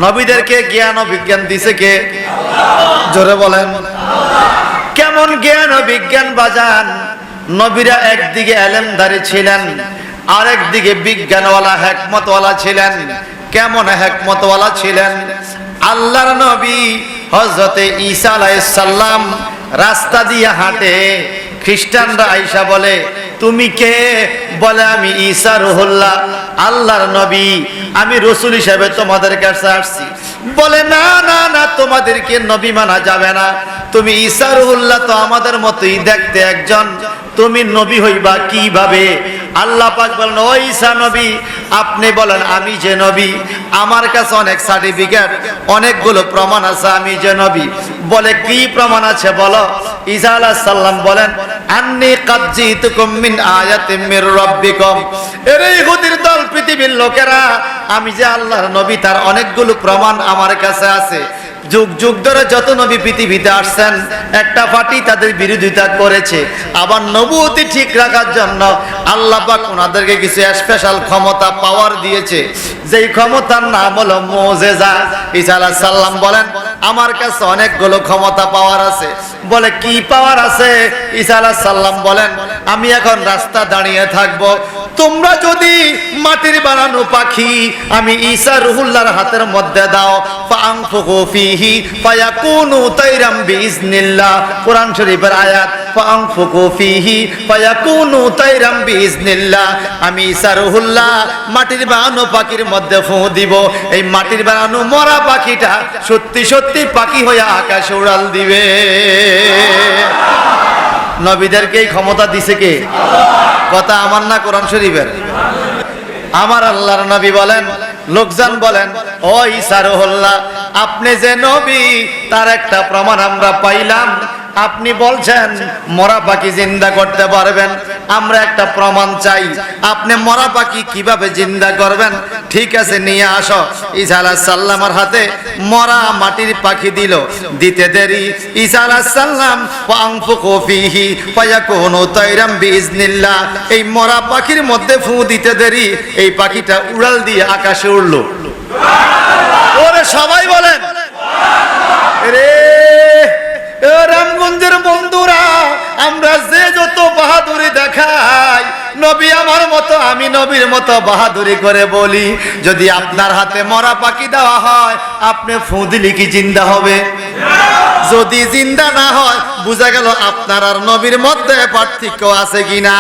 নবীদেরকে জ্ঞান ও বিজ্ঞান দিছে কে? জোরে বলেন। কেমন জ্ঞান ও বিজ্ঞান বাজান? নবীরা একদিকে এলেমদারি ছিলেন, আরেকদিকে বিজ্ঞানওয়ালা হিকমতওয়ালা ছিলেন। কেমন হিকমতওয়ালা ছিলেন? আল্লাহর নবী হযরতে ঈসা আলাইহিস সালাম রাস্তা দিয়ে হাঁটে, খ্রিস্টানরা আয়েশা বলে তুমি কে? বলে আমি ঈসা রুহুল্লাহ, আল্লাহর নবী, আমি রাসূল হিসেবে তোমাদের কাছে আসছি। বলে না না না, তোমাদেরকে নবী মানা যাবে না, তুমি ঈসা রুহুল্লাহ তো আমাদের মতোই দেখতে একজন, তুমি নবী হইবা কিভাবে? আল্লাহ পাক বলেন ও ঈসা নবী, আপনি বলেন আমি যে নবী, আমার কাছে অনেক সার্টিফিকেট, অনেকগুলো প্রমাণ আছে আমি যে নবী। বলে কি প্রমাণ আছে বলো? ঈসা আলাইহিস সালাম বলেন আন্নী কাদ জিতুকুম মিন আয়াতিম মির রাব্বিকুম। এরে ইহুদির দল, পৃথিবীর লোকেরা, আমি যে আল্লাহর নবী তার অনেকগুলো প্রমাণ আমার কাছে আছে। যুগ যুগ ধরে যত নবী পৃথিবীতে আসছেন, একটা পার্টি তাদের বিরোধিতা করেছে। আবার নবুয়তি ঠিক রাখার জন্য আল্লাহ পাক ওনাদেরকে কিছু স্পেশাল ক্ষমতা, পাওয়ার দিয়েছে, যেই ক্ষমতার নাম হলো মুজিজা। ঈসা আলাইহিস সালাম বলেন আমার কাছে অনেকগুলো ক্ষমতা, পাওয়ার আছে। বলে কি পাওয়ার আছে? ঈসা আলাইহিস সালাম বলেন আমি এখন রাস্তা দাঁড়িয়ে থাকবো, তোমরা যদি মাটির বানানো পাখি আমি ঈসা রুহুল্লাহর হাতের মধ্যে দাও, ফাআনফুকু ফীহি ফায়াকুনু তাইরাম বিইজনিল্লাহ, কোরআন শরীফের আয়াত, ফাআনফুকু ফীহি ফায়াকুনু তাইরাম বিইজনিল্লাহ। আমি ঈসা রুহুল্লাহ মাটির বানানো পাখির মধ্যে ফু দিব, এই মাটির বানানো মরা পাখিটা সত্যি সত্যি পাখি হয়ে আকাশে উড়াল দিবে। নবীদেরকে এই ক্ষমতা দিছে কে? কথা আমার না কোরআন শরীফের? আমার আল্লাহর নবী বলেন, লোকজন বলেন ও ঈসা রুহুল্লাহ আপনি যে নবী তার একটা প্রমাণ আমরা পাইলাম। আপনি বলছেন মরা পাখি জিন্দা করতে পারবেন, আমরা একটা প্রমাণ চাই। আপনি মরা পাখি কিভাবে জিন্দা করবেন? ঠিক আছে নিয়ে আসো। ঈসা আলাইহিস সালামের হাতে মরা মাটির পাখি দিল। দিতে দেরি ঈসা আলাইহিস সালাম ফাআনফুকু ফীহি ফায়াকুনু তাইরাম বিইজনিল্লাহ, এই মরা পাখির মধ্যে ফু দিতে দেরি এই পাখিটা উড়াল দিয়ে আকাশে উড়লো। ওরে সবাই বলেন রে রামগঞ্জের বন্ধুরা, আমরা যে যত বাহাদুরি দেখাই, নবী আমার মতো আমি নবীর মতো বাহাদুরি করে বলি, যদি আপনার হাতে মরা পাখি দেওয়া হয় আপনি ফু দিলে কি জিন্দা হবে? যদি জিন্দা না হয় বুঝা গেল আপনার আর নবীর মধ্যে পার্থক্য আছে কিনা।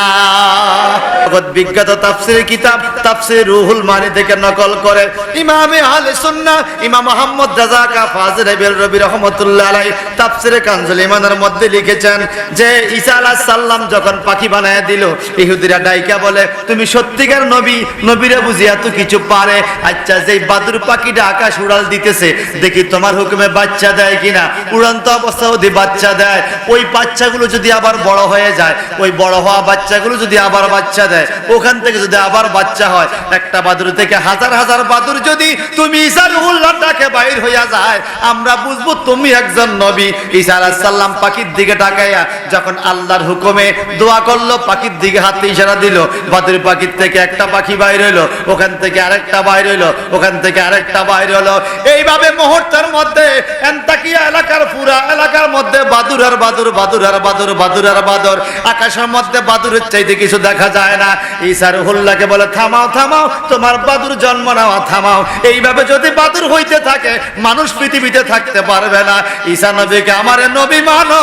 বিখ্যাত তাফসীর কিতাব তাফসীর রুহুল মানি থেকে নকল করে ইমামে আহলে সুন্নাহ ইমাম মুহাম্মদ রাজা ফাজিল বেলরবি রাহমাতুল্লাহ আলাইহি তাফসীরে কানজুল ঈমানের মধ্যে লিখেছেন যে ঈসা আলাইহিস সালাম যখন পাখি বানায় দিল, ইহুদিরা ডাইকা বলে তুমি সত্যিকার নবী, নবীরা বুঝিয়া তো কিছু পারে। আচ্ছা যেই বাদুর পাখিটা আকাশ উড়াল দিতেছে, দেখি তোমার হুকুমে বাচ্চা দেয় কিনা। উড়ন্ত অবস্থা যদি বাচ্চা দেয়, ওই বাচ্চাগুলো যদি আবার বড় হয়ে যায়, ওই বড় হওয়া বাচ্চাগুলো যদি আবার বাচ্চা দেয়, ওখান থেকে যদি আবার বাচ্চা হয়, একটা বাদুর থেকে হাজার হাজার বাদুর যদি তুমি ঈসা রুহুল্লাহর ডাকে বাইর হইয়া যায়, আমরা বুঝবো তুমি একজন নবী। ঈসা আলাইহিস সালাম পাখির দিকে তাকাইয়া যখন আল্লাহর হুকুমে দোয়া করলো, পাখির দিকে হাতে ইশারা দিল, বাদুর পাখির থেকে একটা পাখি বাইর হইলো, ওখান থেকে আরেকটা বাইর হইলো, ওখান থেকে আরেকটা বাইর হলো। এইভাবে মুহূর্তের মধ্যে এন্তাকিয়া এলাকার পুরা এলাকার মধ্যে বাদুর আর বাদুর, বাদুর আর বাদুর, বাদুর আর বাদুর। আকাশের মধ্যে বাদুরের চাইতে কিছু দেখা যায় না। ঈসা রুহুল্লাহকে বলে থামাও থামাও, তোমার বাদুর জন্ম নেওয়া থামাও। এইভাবে যদি বাদুর হইতে থাকে মানুষ পৃথিবীতে থাকতে পারবে না। ঈসা নবীকে আমারে নবী মানো।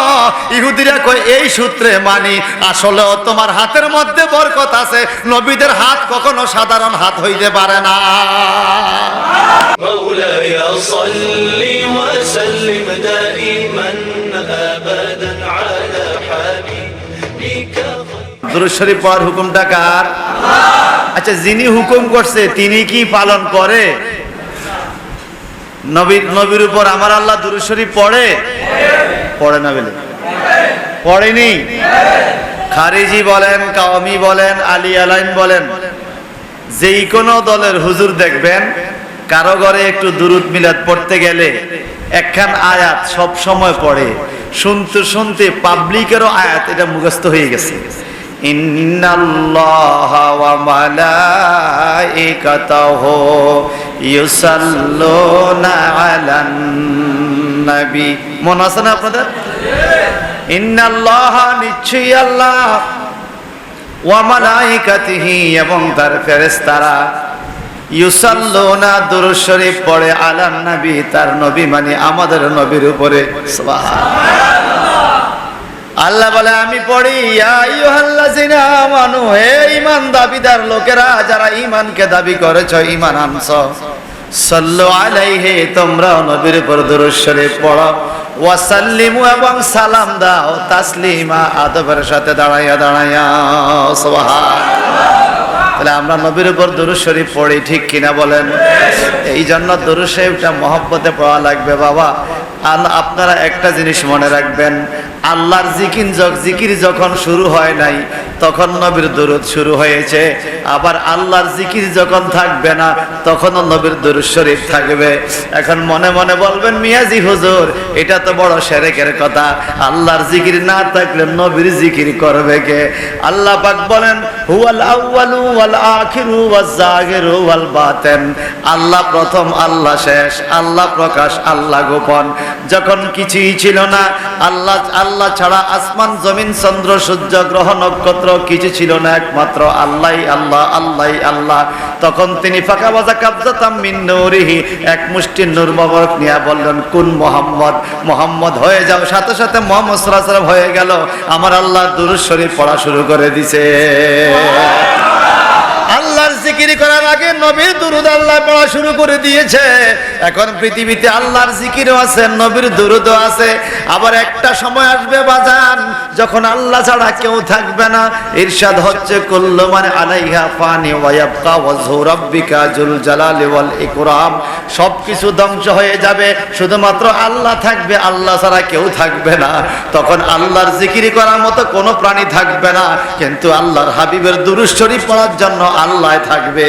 ইহুদিরা কয় এই সূত্রে মানি, আসলেও তোমার হাতের মধ্যে বরকত আছে। নবীদের হাত কখনো সাধারণ হাত হইতে পারে না। مولاي صل وسلم دائما ابدا على حبيبك। দুরূদ শরীফ পড়ার হুকুমটা কার? আচ্ছা যিনি হুকুম করছে তিনি কি পালন করে? নবীর উপর আমার আল্লাহ দুরূদ শরীফ পড়ে? পড়ে না বলে পড়েনি। খারিজি বলেন, কাওমি বলেন, আলী আলাইন বলেন, যেই কোনো দলের হুজুর দেখবেন কারো ঘরে একটু দুরূদ মিলাদ পড়তে গেলে একখান আয়াত সব সময় পড়ে। শুনতে শুনতে পাবলিকেরও আয়াত এটা মুখস্থ হয়ে গেছে। ইন্নাল্লাহা ওয়া মালাইকাতাহু ইউসাল্লুনা আলান নবী। মনে আছে না আপনাদের? ইন্নাল্লাহা, নিশ্চয়ই আল্লাহ, ওয়া মালাইকাতিহি, এবং তার ফেরেশতারা, ইউসাল্লুনা, দুরূদ শরীফ পড়ে, আলান নবী, তার নবী মানে আমাদের নবীর উপরে। সুবহানাল্লাহ। আল্লাহ বলে আমি পড়ি, ইয়া আইয়ুহাল্লাযিনা আমানু, হে ঈমান দাবিদার লোকেরা, যারা ঈমানকে দাবি করেছো, ঈমান আনছো, সাল্লু আলাইহি, তোমরা নবীর উপর দুরূদ শরীফ পড়ো, ওয়া সাল্লিমু, এবং সালাম দাও, তাসলিমা, আদবের সাথে দাঁড়াইয়া দাঁড়াইয়া। সুবহানাল্লাহ। তাহলে আমরা নবীর উপর দুরূদ শরীফ পড়ি, ঠিক কিনা বলেন? এই জন্য দুরূদ শরীফটা মহব্বতে পড়া লাগবে বাবা। আপনারা একটা জিনিস মনে রাখবেন, আল্লাহর জিকির যখন শুরু হয় নাই তখন নবীর দুরূদ শুরু হয়েছে, আবার আল্লাহর জিকির যখন থাকবে না তখনও নবীর দুরূদ শরীফ থাকবে। এখন মনে মনে বলবেন, মিয়াজি হুজুর, এটা তো বড় শিরকের কথা, আল্লাহর জিকির না থাকলে নবীর জিকির করবে কে? আল্লাহ পাক বলেন, হুয়াল আউয়ালু ওয়াল আখিরু ওয়াজ জাহিরু ওয়াল বাতিন, আল্লাহ প্রথম, আল্লাহ শেষ, আল্লাহ প্রকাশ, আল্লাহ গোপন। যখন কিছুই ছিল না, আল্লাহ ছাড়া আসমান জমিন চন্দ্র সূর্য গ্রহ নক্ষত্র কিছু ছিল না, একমাত্র আল্লাহ আল্লাহ, আল্লাহ আল্লাহ। তখন তিনি ফাঁকা বাজা কাবজাতাম মিন নূরিহি, এক মুষ্টি নূর মোবারক নিয়ে বললেন, কুন মুহাম্মদ, মুহাম্মদ হয়ে যাও। সাথে সাথে মুহাম্মদ সাল্লাল্লাহু আলাইহি ওয়াসাল্লাম হয়ে গেল। আমার আল্লাহ দুরূদ শরীফ পড়া শুরু করে দিয়েছে। আল্লাহর জিকির করার আগে নবীর দুরূদ আল্লাহ পড়া শুরু করে দিয়েছে। এখন পৃথিবীতে আল্লাহর জিকিরও আছে, নবীর দুরূদও আছে। আবার একটা সময় আসবে বাজান, যখন আল্লাহ ছাড়া কেউ থাকবে না। ইরশাদ হচ্ছে, কুল্লু মান আলাইহা ফানি ওয়া ইয়াবকা ওয়াজহু রাব্বিকা যুল জালালি ওয়াল ইকরাম, সবকিছু ধ্বংস হয়ে যাবে, শুধুমাত্র আল্লাহ থাকবে, আল্লাহ ছাড়া কেউ থাকবে না। তখন আল্লাহর জিকির করার মতো কোনো প্রাণী থাকবে না, কিন্তু আল্লাহর হাবিবের দুরূদ শরীফ পড়ার জন্য আল্লাহ থাকবে।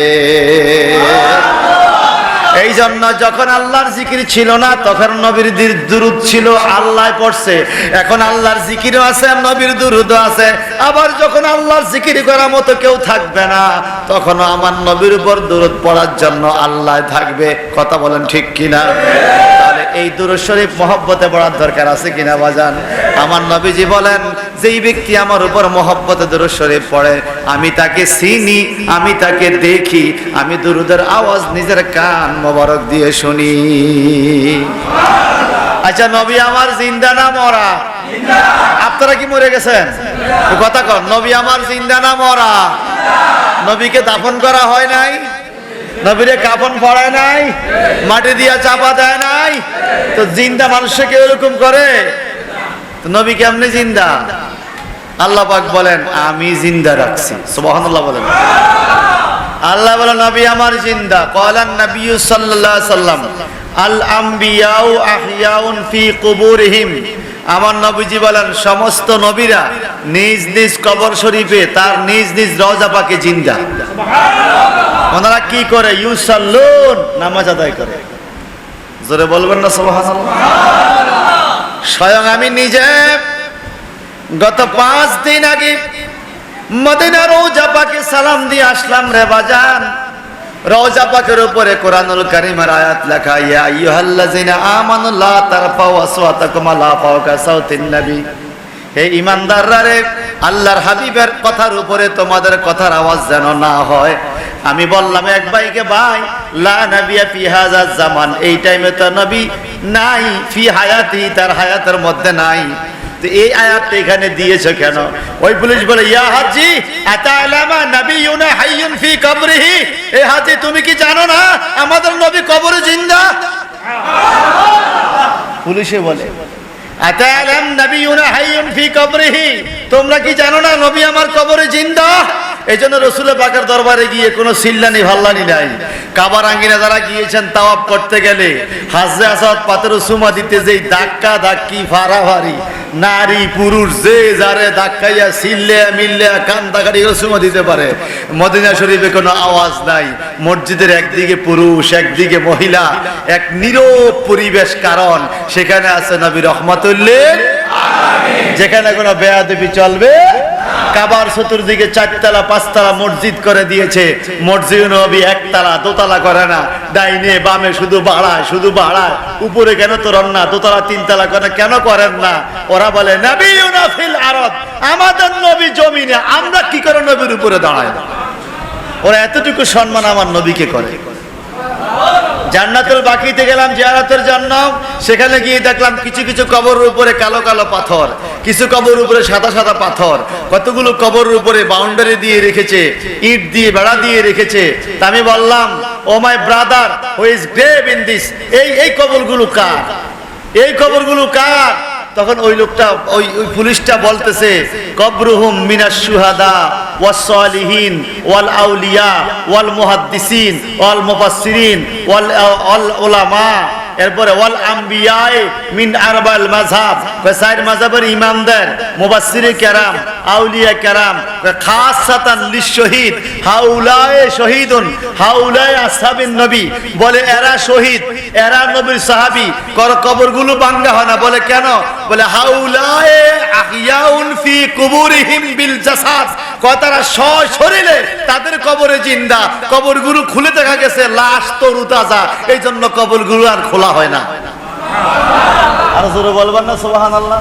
এই জন্য যখন আল্লাহর জিকির ছিল না তখন নবীর দুরূদ ছিল, আল্লাহ পড়ছে। এখন আল্লাহর জিকিরও আছে, নবীর দুরূদও আছে। আবার যখন আল্লাহর জিকির করার মতো কেউ থাকবে না, তখন আমার নবীর উপর দুরূদ পড়ার জন্য আল্লাহ থাকবে। কথা বলেন ঠিক কিনা? তাহলে এই দুরূদ শরীফ মহব্বতে পড়ার দরকার আছে কিনা বাজান? আমার নবীজি বলেন, যেই ব্যক্তি আমার উপর মহব্বতে দুরূদ শরীফ পড়ে, আমি তাকে চিনি, আমি তাকে দেখি, আমি দুরূদের আওয়াজ নিজের কান মোবারক দিয়ে শুনি। আচ্ছা, নবী আমার জিন্দা না মরা? আপনারা কি মরে গেছেন? কথা কন, নবী আমার জিন্দা না মরা? নবীকে দাফন করা হয় নাই, নবীরে কাফন পরায় নাই, মাটি দিয়া চাপা দেয় নাই, তো জিন্দা মানুষকে এরকম করে? তো নবী কেমনে জিন্দা? আল্লাহ পাক বলেন, আমি জিন্দা রাখছি। সুবহানাল্লাহ বলেন। আল্লাহ বলেন, নবী আমার জিন্দা। ক্বালান নবী সাল্লাল্লাহু আলাইহি সাল্লাম, আল আমবিয়াউ আহইয়াউন ফি কুবুরিহিম, আমার নবীজি বলেন, সমস্ত নবীরা নিজ নিজ কবর শরীফে তার নিজ নিজ রওজা পাকে জিন্দা। সুবহানাল্লাহ। ওনারা কি করে? ইউসাল্লুন, নামাজ আদায় করে। জোরে বলবেন না সুবহানাল্লাহ? স্বয়ং আমি নিজে গত 5 দিন আগে মদিনার রওজা পাকে সালাম দিয়ে আসলাম রে বাজান। রওজা পাকের উপরে কোরআনুল কারীমের আয়াত লেখা, ইয়া আইয়ুহাল্লাযিনা আমানু লা তারফাউ আসওয়াতাকুম আলা ফাওকা সাউতিন নবী, হে ঈমানদাররা রে, আল্লাহর হাবিবের কথার উপরে তোমাদের কথার আওয়াজ যেন না হয়। আমি বললাম এক ভাইকে, ভাই লা নবিয়া ফি হাযা জামান, এই টাইমে তো নবী নাই, ফি হায়াতি, তার হায়াতের মধ্যে নাই, তো এই আয়াতটা এখানে দিয়েছে কেন? ওই পুলিশ বলে, ইয়া হাজী আতালামা নবিয়ুনা হাইয়ুন ফি কবরিহি, এই হাজী তুমি কি জানো না আমাদের নবী কবরে জিন্দা? পুলিশে বলে, আতালাম নবিয়ুনা হাইয়ুন ফি কবরিহি, তোমরা কি জানো না নবী আমার কবরে জিন্দা? এই জন্য রসুল পাকের দরবারে গিয়ে কোনো চিল্লানি ভাল্লানি নাই। কাবার আঙ্গিনা যারা গিয়েছেন তাওয়াফ করতে গেলে হাজরে আসওয়াদ পাথরে চুমা দিতে যেই ধাক্কা ধাক্কি ফাড়াফাড়ি, নারী পুরুষ যে যারে ধাক্কাইয়া চিল্লে মিল্লে কান্দাকাটি চুমা দিতে পারে। মদিনা শরীফে কোনো আওয়াজ নাই, মসজিদের একদিকে পুরুষ একদিকে মহিলা, এক নীরব পরিবেশ, কারণ সেখানে আছে নবী রহমাতুল্লিল আলামিন, যেখানে কোনো বেয়াদবি চলবে। কাবার চতুর্দিকে 4 তলা 5 তলা মসজিদ করে দিয়েছে। মসজিদ নবী 1 তলা 2 তলা করে না, ডাইনে বামে শুধু বাড়ায়। উপরে কেন তোরন না, 2 তলা 3 তলা করে কেন করেন না? ওরা বলে নবিয়ুনা ফিল আরদ, আমাদের নবী জমিনে, আমরা কি করে নবীর উপরে দাঁড়াই? ওরা এতটুকু সম্মান আমার নবীকে করে। জান্নাতুল বাকিতে গেলাম জিয়ারতের জন্য, সেখানে গিয়ে দেখলাম কিছু কিছু কবরের উপরে কালো কালো পাথর, কিছু কবরের উপরে সাদা সাদা পাথর, কতগুলো কবরের উপরে বাউন্ডারি দিয়ে রেখেছে, ইট দিয়ে বেড়া দিয়ে রেখেছে। তা আমি বললাম, oh my brother, who is grave in this, এই কবরগুলো কার? এই কবরগুলো কার? তখন ওই লোকটা, ওই পুলিশটা বলতেছে, কবরুহুম মিনাশ শুহাদা ওয়াস সালিহিন ওয়াল আউলিয়া ওয়াল মুহাদ্দিসিন ওয়াল মুফাসসিরিন ওয়াল উলামা, এরপরে ওয়াল আম্বিয়ায়ে মিন আরবাল মাযহাব, চার মাযহাবের ইমামদের, মুফাসসিরে কেরাম, আউলিয়া কেরাম, খাসাতান লিশহীদ, হাউলায়ে শহীদুন হাউলায়ে আসহাবিন নবী, বলে এরা শহীদ, এরা নবীর সাহাবী। কবরগুলো ভাঙা হয় না, বলে কেন? বলে হাউলায়ে আহিয়াউন ফি কুবুরিহিম বিল জাসাদ, তারা সশরীরে তাদের কবরে জিন্দা। কবরগুলো খুলে দেখা গেছে লাশ তরুতাজা, এই জন্য কবরগুলো আর খোলা হয় না। আর জোরে বলবেন না সুবহানাল্লাহ?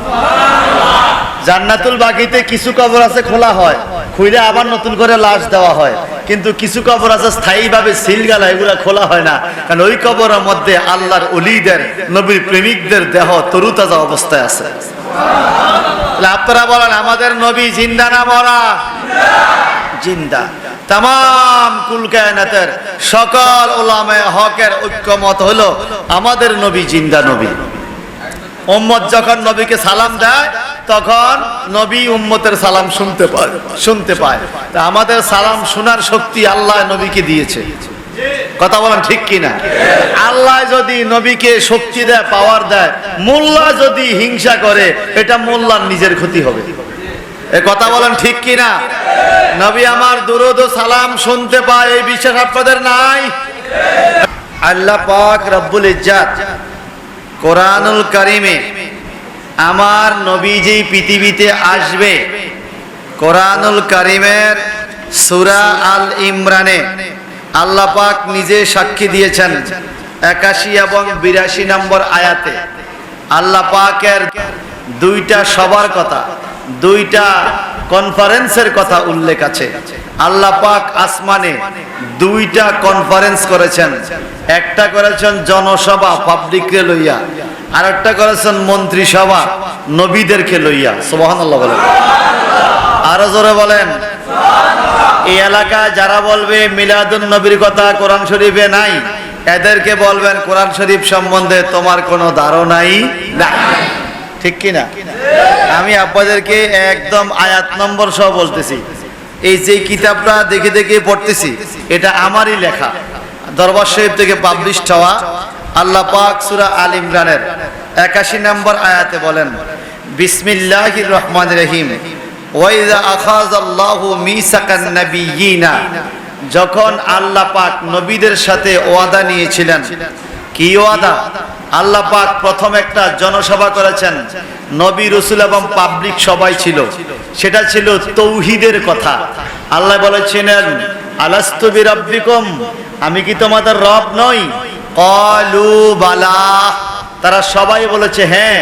জান্নাতুল বাকিতে কিছু কবর আছে খোলা হয়, খুলে আবার নতুন করে লাশ দেওয়া হয়, কিন্তু কিছু কবর আছে স্থায়ীভাবে সিলগালা, এগুলা খোলা হয় না, কারণ ওই কবরের মধ্যে আল্লাহর ওলিদের, নবীর প্রেমিকদের দেহ তরুতাজা অবস্থায় আছে। আপনারা বলেন, আমাদের নবী জিন্দা না মরা? জিন্দা। তামাম কুল কায়নাতের সকল উলামায়ে হকের ঐক্যমত হলো আমাদের নবী জিন্দা নবী। উম্মত যখন নবীকে সালাম দেয়, তখন নবী উম্মতের সালাম শুনতে পায়। তা আমাদের সালাম শোনার শক্তি আল্লাহ নবীকে দিয়েছে। কথা বলেন ঠিক কিনা? আল্লাহ যদি নবীকে শক্তি দেয়, পাওয়ার দেয়, মোল্লা যদি হিংসা করে, এটা মোল্লার নিজের ক্ষতি হবে। এ কথা বলেন ঠিক কিনা? নবী আমার দুরূদ ও সালাম শুনতে পায়, এই বিশ্বাস আপনাদের নাই? আল্লাহ পাক রব্বুল ইজ্জাত কোরআনুল কারিমে আমার নবী যেই পৃথিবীতে আসবে, কোরআনুল কারিমের সূরা আল ইমরানে আল্লাহ পাক নিজে সাক্ষী দিয়েছেন 81 এবং 82 নম্বর আয়াতে। আল্লাহ পাকের 2টা সবার কথা, 2টা কনফারেন্সের কথা উল্লেখ আছে। আল্লাহ পাক আসমানে 2টা কনফারেন্স করেছেন, একটা করেছেন জনসভা পাবলিককে লইয়া, আর একটা করেছেন মন্ত্রিসভা নবীদেরকে লইয়া। সুবহানাল্লাহ বলেন, আরো জোরে বলেন। এই এলাকায় যারা বলবে মিলাদুন নবীর কথা কোরআন শরীফে নাই, এদেরকে বলবেন কোরআন শরীফ সম্বন্ধে তোমার কোনো ধারণাই নাই। ঠিক কিনা? আমি আপনাদেরকে একদম আয়াত নম্বর সহ বলতেছি। এই যে কিতাবটা দেখে দেখে পড়তেছি, এটা আমারই লেখা, দরবার শরীফ থেকে পাবলিশ হওয়া। আল্লাহ পাক সূরা আল ইমরানের 81 নম্বর আয়াতে বলেন, বিসমিল্লাহির রহমানির রহিম, ওয়াইযা আখাযাল্লাহু মিসাকান নাবিয়িনা, যখন আল্লাহ পাক নবীদের সাথে ওয়াদা নিয়েছিলেন। কি ওয়াদা? আল্লাহ পাক প্রথম একটা জনসভা করেছেন, নবী রাসূল এবং পাবলিক সবাই ছিল, সেটা ছিল তৌহিদের কথা। আল্লাহ বলেছিলেন, আলাস্তু বিরাব্বিকুম, আমি কি তোমাদের রব নই? ক্বালু বালা, তারা সবাই বলেছে হ্যাঁ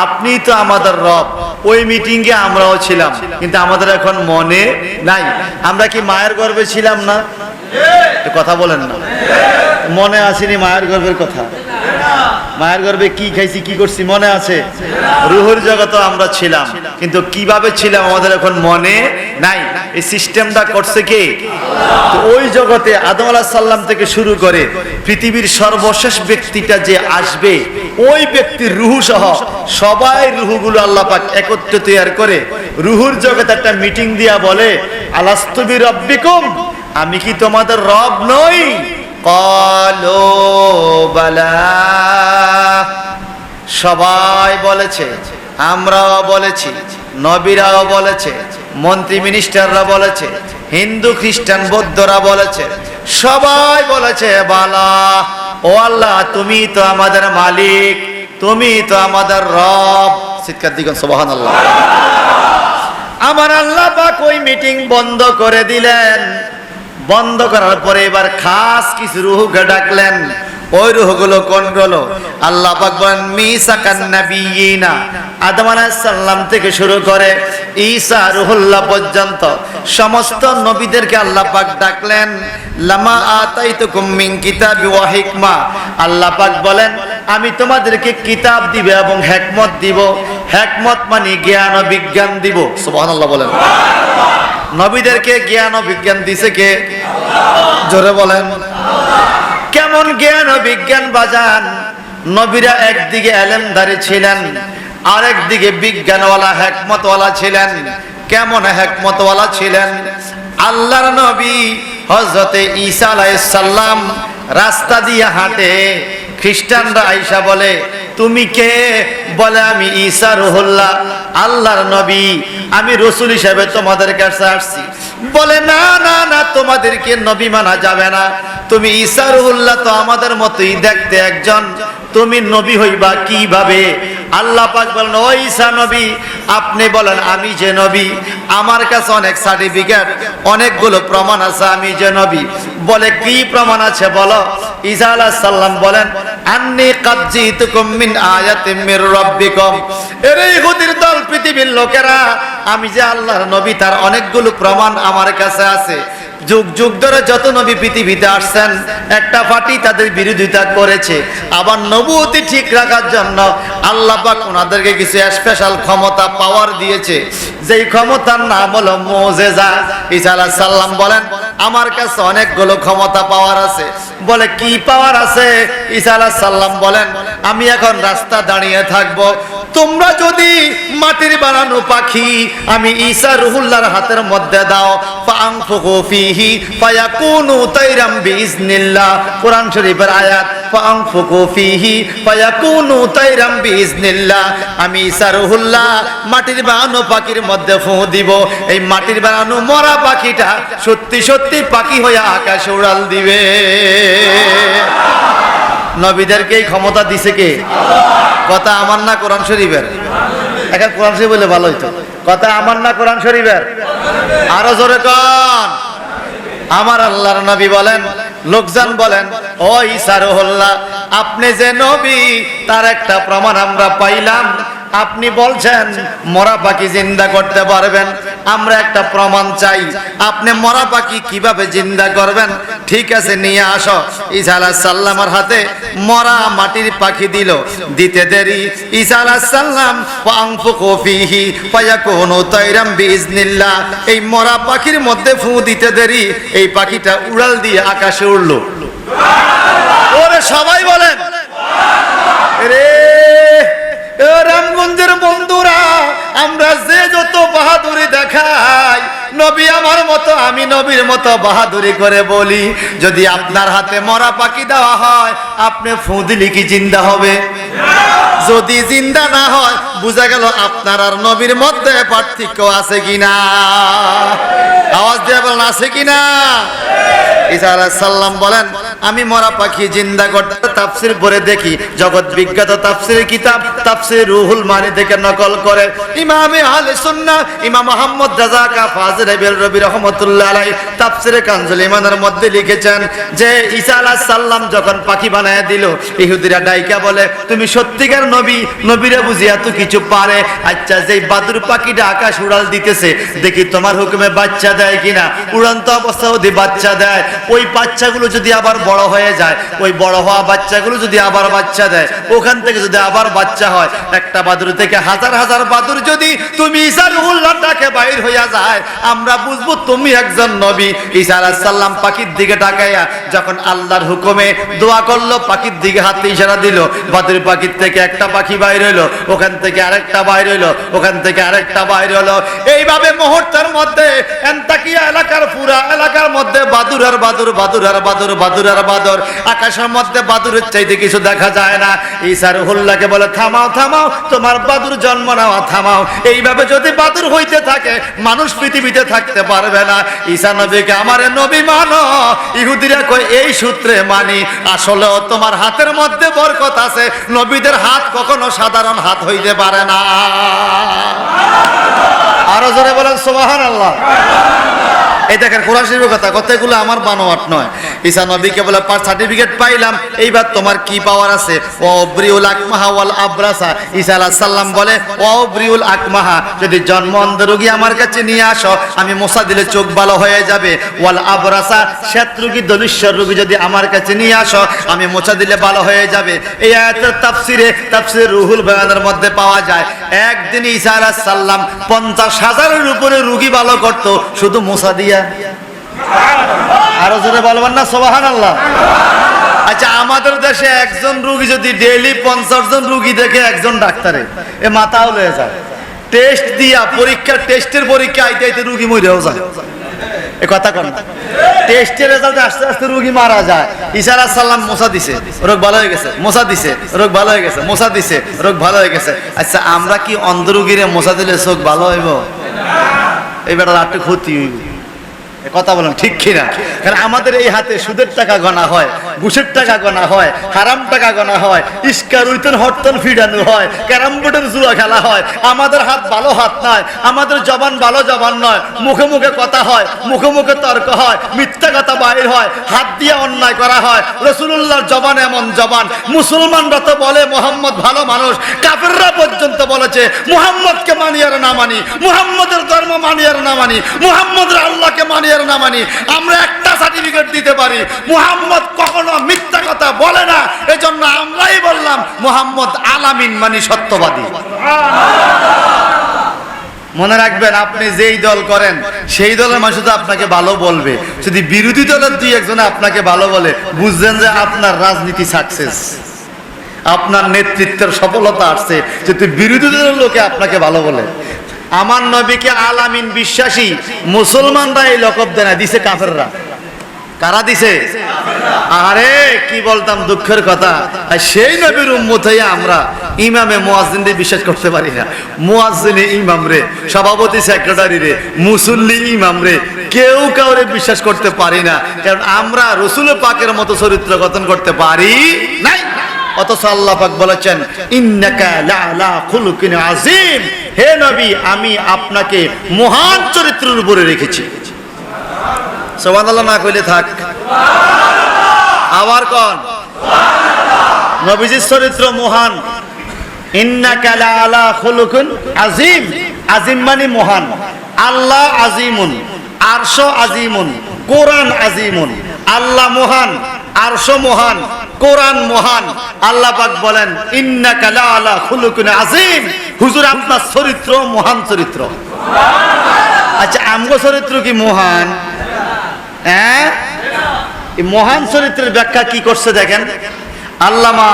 আপনি তো আমাদের রব। ওই মিটিংয়ে আমরাও ছিলাম, কিন্তু আমাদের এখন মনে নাই। আমরা কি মায়ের গর্ভে ছিলাম না? কথা বলেন না, মনে আসেনি মায়ের গর্ভের কথা? মায়ের গর্ভে কি খাইছি, কি করছি মনে আছে? রুহুর জগতে আমরা ছিলাম, কিন্তু কিভাবে ছিলাম আমাদের এখন মনে নাই। এই সিস্টেমটা করছে কে? তো ওই জগতে আদম আলাইহিস সালাম থেকে শুরু করে পৃথিবীর সর্বশেষ ব্যক্তিটা যে আসবে, ওই ব্যক্তির রুহু সহ সবাই রুহুগুলো আল্লাহ পাক একত্রে তৈরি করে রুহুর জগতে একটা মিটিং দিয়া বলে, আলাস্তু বিরাব্বিকুম, আমি কি তোমাদের রব নই? ক্বালু বালা, সবাই বলেছে, আমরাও বলেছি, নবীরাও বলেছে, মন্ত্রী মিনিস্টাররা বলেছে, হিন্দু খ্রিস্টান বৌদ্ধরা বলেছে, সবাই বলেছে বালা, ও আল্লাহ তুমি তো আমাদের মালিক, তুমি তো আমাদের রব। চিৎকার দিবেন সুবহানাল্লাহ। আমার আল্লাহ পাক ওই মিটিং বন্ধ করে দিলেন। বন্ধ করার পরে এবার খাস কিছু রূহকে ডাকলেন। ওই রূহগুলো কোনগুলো? আল্লাহ পাক বলেন মিসাকান নাবিয়িনা, আদম আলাইহিস সালাম থেকে শুরু করে ঈসা রুহুল্লাহ পর্যন্ত সমস্ত নবীদেরকে আল্লাহ পাক ডাকলেন। লামা আতাইতুকুম মিন কিতাবি ওয়া হিকমা, আল্লাহ পাক বলেন আমি তোমাদেরকে কিতাব দিব এবং হিকমত দিব। হিকমত মানে জ্ঞান ও বিজ্ঞান দিব। সুবহানাল্লাহ বলেন। নবীদেরকে জ্ঞান ও বিজ্ঞান দিছে কে? জোরে বলেন। কেমন জ্ঞান ও বিজ্ঞান বাজান? নবীরা একদিকে এলেমদারি ছিলেন, আরেকদিকে বিজ্ঞানওয়ালা হিকমতওয়ালা ছিলেন। কেমন হিকমতওয়ালা ছিলেন? আল্লাহর নবী হযরতে ঈসা আলাইহিস সালাম রাস্তা দিয়ে হাঁটে, খ্রিস্টানরা আয়েশা বলে তুমি কে? বলে আমি ঈসা রুহুল্লাহ, আল্লাহর নবী, আমি রাসূল হিসেবে তোমাদের কাছে আসছি। বলে না না না, তোমাদেরকে নবী মানা যাবে না। তুমি ঈসা রুহুল্লাহ তো আমাদের মতোই দেখতে একজন, তুমি নবী হইবা কিভাবে? আল্লাহ পাক বলেন ও ঈসা নবী, আপনি বলেন আমি যে নবী, আমার কাছে অনেক সার্টিফিকেট, অনেকগুলো প্রমাণ আছে আমি যে নবী। বলে কি প্রমাণ আছে বলো? ঈসা আলাইহিস সালাম বলেন আন্নী কাদ জিতুকুম মিন আয়াতিম মির রাব্বিকুম। এরে ইহুদির দল, পৃথিবীর লোকেরা, আমি যে আল্লাহর নবী তার অনেকগুলো প্রমাণ আমার কাছে আছে। যুগ যুগ ধরে যত নবী পৃথিবীতে আসছেন, একটা পার্টি তাদের বিরোধিতা করেছে। আবার নবুয়তি ঠিক রাখার জন্য আল্লাহ পাক ওনাদেরকে কিছু স্পেশাল ক্ষমতা পাওয়ার দিয়েছে, যেই ক্ষমতার নাম হলো মুজিজা। ঈসা আলাইহিস সালাম বলেন আমার কাছে অনেকগুলো ক্ষমতা পাওয়ার আছে। বলে কি পাওয়ার আছে? ঈসা আলাইহিস সালাম বলেন আমি এখন রাস্তা দাঁড়িয়ে থাকবো, তোমরা যদি মাটির বানানো পাখি আমি ঈসা রুহুল্লাহর হাতের মধ্যে দাও, ফাআনফুকু ফিহি ফায়াকুনু তাইরাম বিইজনিল্লাহ। কোরআন শরীফের আয়াত, ফাআনফুকু ফিহি ফায়াকুনু তাইরাম বিইজনিল্লাহ। আমি ঈসা রুহুল্লাহ মাটির বানানো পাখির মধ্যে ফু দিব, এই মাটির বানানো মরা পাখিটা সত্যি সত্যি পাখি হয়ে আকাশে উড়াল দিবে। নবীদেরকে এই ক্ষমতা দিছে কে? কথা আমার না কোরআন শরীফের? একটা কোরআন শরীফ বলে ভালো হইতো। কথা আমার না কোরআন শরীফের? আরো জোরে কোন? আমার আল্লাহর নবী বলেন, লোকজন বলেন ও ঈসা রুহুল্লাহ আপনি যে নবী তার একটা প্রমাণ আমরা পাইলাম। আপনি বলছেন মরা পাখি জিন্দা করতে পারবেন, আমরা একটা প্রমাণ চাই। আপনি মরা পাখি কিভাবে জিন্দা করবেন? ঠিক আছে নিয়ে আসো। ঈসা আলাইহিস সালামের হাতে মরা মাটির পাখি দিল। দিতে দেরি ঈসা আলাইহিস সালাম ফাআনফুকু ফিহি ফায়াকুনু তাইরাম বিইজনিল্লাহ, এই মরা পাখির মধ্যে ফু দিতে দেরি এই পাখিটা উড়াল দিয়ে আকাশে উড়লো। ওরে সবাই বলেন রে রামগঞ্জের বন্ধুরা, আমরা যে যত বাহাদুরি দেখাই, নবী আমার মতো আমি নবীর মতো বাহাদুরি করে বলি, যদি আপনার হাতে মরা পাখি দেওয়া হয় আপনি ফু দিলে কি জিন্দা হবে? যদি জিন্দা না হয় বুঝা গেল আপনার আর নবীর মধ্যে পার্থক্য আছে কিনা। আওয়াজ দিয়ে বলেন আছে কিনা। ঈসা আলাইহিস সালাম বলেন আমি মরা পাখি জিন্দা করতে তাফসীর পড়ে দেখি, জগৎ বিখ্যাত তাফসীরের কিতাব তাফসীর রুহুল মানি থেকে নকল করে ইমামে আহলে সুন্নাহ ইমাম মুহাম্মদ রাজাকা ফাজিল বেরলভী রাহমাতুল্লাহ আলাইহি তাফসীরে কানজুল ঈমানের মধ্যে লিখেছেন যে ঈসা আলাইহিস সালাম যখন পাখি বানায় দিল, ইহুদিরা ডাইকা বলে তুমি সত্যিকার নবী, নবীরা বুঝি এত কিছু পারে। আচ্ছা যেই বাদুর পাখিটা আকাশ উড়াল দিতেছে দেখি তোমার হুকুমে বাচ্চা দেয় কিনা? উড়ন্ত অবস্থা যদি বাচ্চা দেয়, ওই বাচ্চাগুলো যদি আবার বড় হয়ে যায়, ওই বড় হওয়া বাচ্চাগুলো যদি আবার বাচ্চা দেয়, ওখান থেকে যদি আবার বাচ্চা হয়, একটা বাদুর থেকে হাজার হাজার বাদুর যদি তুমি ঈসা রুহুল্লাহ ডাকে বাইর হইয়া যায়, আমরা বুঝবো তুমি একজন নবী। ঈসা আলাইহিস সালাম পাখির দিকে তাকাইয়া যখন আল্লাহর হুকুমে দোয়া করলো, পাখির দিকে হাতে ইশারা দিল, বাদুর পাখির থেকে একটা পাখি বাইর হইলো, ওখান থেকে আরেকটা বাইর হইলো, ওখান থেকে আরেকটা বাইর হলো। এইভাবে মুহূর্তের মধ্যে এন্তাকিয়া এলাকার পুরা এলাকার মধ্যে বাদুর আর বাদুর, বাদুর আর বাদুর, বাদুর আর বাদুর। আকাশের মধ্যে বাদুরের চাইতে কিছু দেখা যায় না। ঈসা রুহুল্লাহকে বলে থামাও থামাও, তোমার বাদুর জন্ম নেওয়া থামাও। এইভাবে যদি বাদুর হইতে থাকে মানুষ পৃথিবীতে থাকতে পারবে না। ঈসা নবীকে আমারে নবী মানো। ইহুদিরা কয় এই সূত্রে মানি, আসলেও তোমার হাতের মধ্যে বরকত আছে। নবীদের হাত কখনো সাধারণ হাত হইতে পারে না। আরো জোরে বলেন সুবহানাল্লাহ। এই দেখেন কোরআন শরীফের কথা, কথাগুলো আমার বানোয়াট নয়। ঈসা নবীকে বলে সার্টিফিকেট পাইলাম, এইবার তোমার কি পাওয়ার আছে? ওয়াবরিউল আকমাহা ওয়াল আবরাসা। ঈসা আলাইহিস সালাম বলে ওয়াবরিউল আকমাহা, যদি জন্ম অন্ধ রোগী আমার কাছে নিয়ে আসো, আমি মোসা দিলে চোখ ভালো হয়ে যাবে। ওয়াল আবরাসা, শ্বেত রোগী দলিশ্বর রোগী যদি আমার কাছে নিয়ে আসো, আমি মোসা দিলে ভালো হয়ে যাবে। এই আয়াতের তাফসিরে রুহুল বয়ানের মধ্যে পাওয়া যায়, একদিন ঈসা আলাইহিস সালাম 50,000-এর উপরে রোগী ভালো করত শুধু মোসা দিয়া। আরো জোরে বলবেন না সুবহানাল্লাহ। আচ্ছা, আমাদের দেশে একজন রোগী যদি ডেইলি 50 জন রোগী দেখে একজন ডাক্তারে, এ মাথাও লয়ে যায়। টেস্ট দিয়া টেস্টের পরীক্ষা আইতে আইতে রোগী মরেও যায়। এ কথা কোন না? টেস্টের রেজাল্টে আস্তে আস্তে রোগী মারা যায়। ঈসা আলাইহিস সালাম মোসা দিছে, রোগ ভালো হয়ে গেছে, মোসা দিছে, রোগ ভালো হয়ে গেছে, মোসা দিছে, রোগ ভালো হয়ে গেছে। আচ্ছা, আমরা কি অন্ধ রোগীরে মোসা দিলে চোখ ভালো হইব? এই বেটার একটু ক্ষতি হইব। কথা বলেন ঠিক কিনা? কারণ আমাদের এই হাতে সুদের টাকা গণা হয়, ঘুষের টাকা গণা হয়, হারাম টাকা গণা হয়, ইস্কার উইতন হরতন ফিডানো হয়, ক্যারাম বোর্ডের জুয়া খেলা হয়। আমাদের হাত ভালো হাত নয়, আমাদের জবান ভালো জবান নয়, মুখে মুখে কথা হয়, মুখে মুখে তর্ক হয়, মিথ্যা কথা বাইর হয়, হাত দিয়ে অন্যায় করা হয়। রাসূলুল্লাহর জবান এমন জবান, মুসলমানরা তো বলে মুহাম্মদ ভালো মানুষ, কাফেররা পর্যন্ত বলেছে মুহাম্মদকে মানি আর না মানি, মুহাম্মদের ধর্ম মানি আর না মানি, মুহাম্মদের আল্লাহকে মানি আর না মানি। আমরা একটা সার্টিফিকেট দিতে পারি, মুহাম্মদ কখনো মিথ্যা কথা বলে না। এজন্য আমরাই বললাম মুহাম্মদ আলামিন মানে সত্যবাদী। মনে রাখবেন, আপনি যেই দল করেন সেই দলের মানুষ তো আপনাকে ভালো বলবে। যদি বিরোধী দলের দুই একজনে আপনাকে ভালো বলে, বুঝলেন যে আপনার রাজনীতি সাকসেস, আপনার নেতৃত্বের সফলতা আসছে। যদি বিরোধী দলের লোকে আপনাকে ভালো বলে। আমার নবীকে আলামিন বিশ্বাসী মুসলমানরা এই লকব দেয় না, দিছে কাফেররা। কারা দিছে? আরে কি বলতাম, দুঃখের কথা। আর সেই নবীর উম্মত হয়ে আমরা ইমামে মুয়াজ্জিনদের বিশ্বাস করতে পারি না। মুয়াজ্জিনে ইমাম রে, সভাপতি সেক্রেটারি রে, মুসল্লি ইমাম রে, কেউ কাউরে বিশ্বাস করতে পারি না। কারণ আমরা রাসূল পাকের মতো চরিত্র গঠন করতে পারি নাই। অথচ আল্লাহ পাক বলেছেন ইন্নাকা লাআলা খুলুকিন আযীম, হে নবী আমি আপনাকে মহান চরিত্রের উপরে রেখেছি। সুবহানাল্লাহ না কইলে থাক, আবার কোন নবীজির চরিত্র মহান। ইন্নাকা লাআলা খুলুকিন আযীম, আযীম মানে মহান। আল্লাহ আযীমুন, আরশ আযীমুন, কোরআন আযীমুন। আল্লাহ মহান, আরশ মহান, কোরআন মহান। আল্লাহ পাক বলেন ইন্নাকা লাআলা খুলুকিন আযীম, হুজুর আপনার চরিত্র মহান চরিত্র। আচ্ছা, আমগো চরিত্র কি মহান? হ্যাঁ, এই মহান চরিত্রের ব্যাখ্যা কি করছে দেখেন। আল্লামা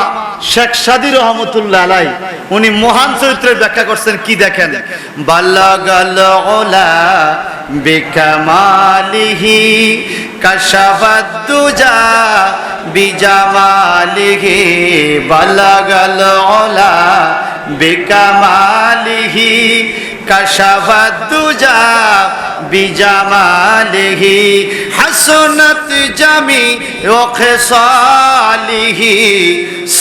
শেখ সাদী রহমতুল্লাহ আলাইহি উনি মহান চরিত্রের ব্যাখ্যা করছেন কি দেখেন। বালাগাল উলা বিকামালিহি কাশাফাদ দুজা বিজামালিহি, বালাগাল উলা বিকামালিহি কাশাফাদ দুজা বিজামালিহি হাসনাত জামিউ খিসালিহি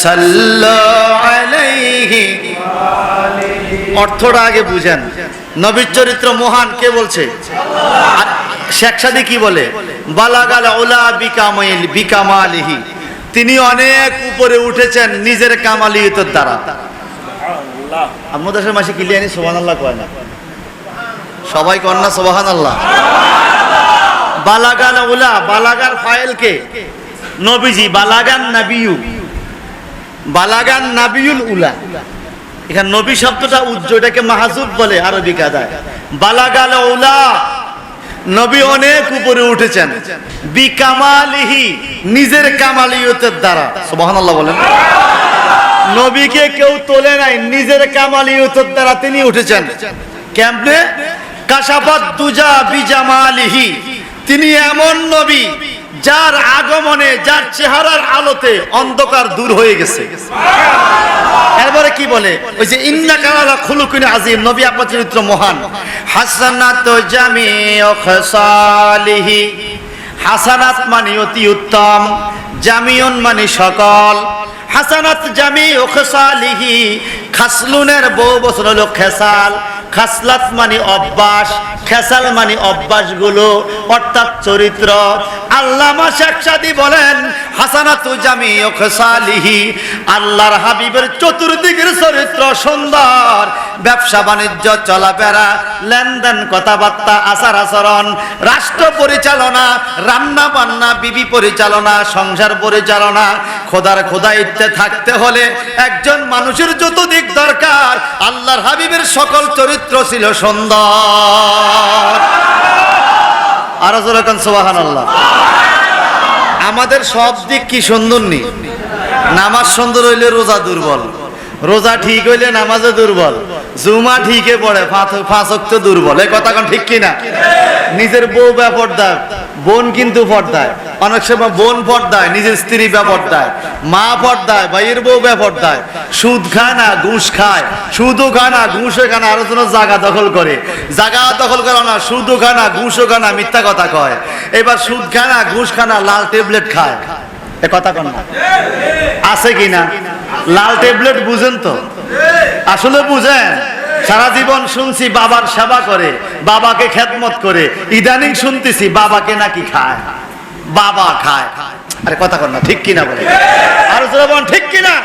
সাল্লাল্লাহু আলাইহি। অর্থটা আগে বুঝেন। নবীর চরিত্র মহান কে বলছে? আর শেখ সাদী কি বলে? বালাগাল উলা বিকামালিহি, তিনি অনেক উপরে উঠেছেন নিজের কামালিয়তের দ্বারা। আমাদের দেশের মাসে কিলিয়ানি সুবহানাল্লাহ কয় না, সবাই কন না সুবহানাল্লাহ। বালাগাল উলা, বালাগার ফাইল কে? নবীজি। বালাগান নাবিয়ু, বালাগান নাবিয়ুল উলা। এখানে নবী শব্দটা উজ্জ্বল, এটাকে মাহজুব বলে আরবি কায়দায়। বালাগাল উলা, নবী অনেক উপরে উঠেছেন। বিকামালিহি, নিজের কামালিয়তের দ্বারা। সুবহানাল্লাহ বলেন। নবীকে কেউ তোলে নাই, নিজের কামালিয়তের দ্বারা তিনি উঠেছেন। কেমনে? কাশাফাত দুজা বিজামালিহি, তিনি এমন নবী যার আগমনে, যার চেহারার আলোতে অন্ধকার দূর হয়ে গেছে। এরপরে কি বলে? ওই যে ইন্নাকা লাআলা খুলুকিন আযীম, নবী আপনার চরিত্র মহান। হাসানাত জামিউ খিসালিহি, হাসানাত মানে অতি উত্তম, জামিউন মানে সকল। হাসানাত জামিউ খিসালিহি, খাসলুনের বহু বচন হলো খেসাল, খাসলাত মানে অভ্যাস, খেসাল মানে অভ্যাসগুলো, অর্থাৎ চরিত্র। আল্লামা শেখ সাদী বলেন হাসানাতু জামিউ খাসালিহি, আল্লাহর হাবিবের চতুর্দিকের চরিত্র সুন্দর। ব্যবসা বাণিজ্য, চলাফেরা, লেনদেন, কথাবার্তা, আচার আচরণ, রাষ্ট্র পরিচালনা, রান্না বান্না, বিবি পরিচালনা, সংসার পরিচালনা, খোদাইতে থাকতে হলে একজন মানুষের যত দিক দরকার আল্লাহর হাবিবের সকল চরিত্র ছিল সুন্দর। আরো জোরে কোন সুবহানাল্লাহ। আমাদের সব দিক কি সুন্দর নি? নামাজ সুন্দর হইলে রোজা দুর্বল, রোজা ঠিক হইলে নামাজে দুর্বল, জুমা ঠিকই পড়ে, পাঁচ ওয়াক্ত দুর্বল। এই কথা কোন ঠিক কিনা? নিজের বউ বেপরদায়, বোন কিন্তু পর্দায়, অনেক সময় বোন পর্দায়, নিজের স্ত্রী বেপরদায়, মা পর্দায়, ভাইয়ের বউ বেপরদায়, সুদ খায় না ঘুষ খায়, সুদও খায় না ঘুষও খায় না, আরো যেন জায়গা দখল করে, জায়গা দখল করে না, সুদও খায় না ঘুষও খায় না, মিথ্যা কথা কয়। এবার সুদ খায় না ঘুষ খায় না, লাল ট্যাবলেট খায়। এ কথা কোন আছে কিনা? লাল ট্যাবলেট বুঝেন তো? আসলে বুঝেন? সারা জীবন শুনছি বাবার সেবা করে, বাবাকে খেদমত করে, ইদানিং শুনতেছি বাবাকে নাকি খায়, বাবা খায়। আরে কথা কর না, ঠিক কিনা বলে? আর জোরে ঠিক কিনা?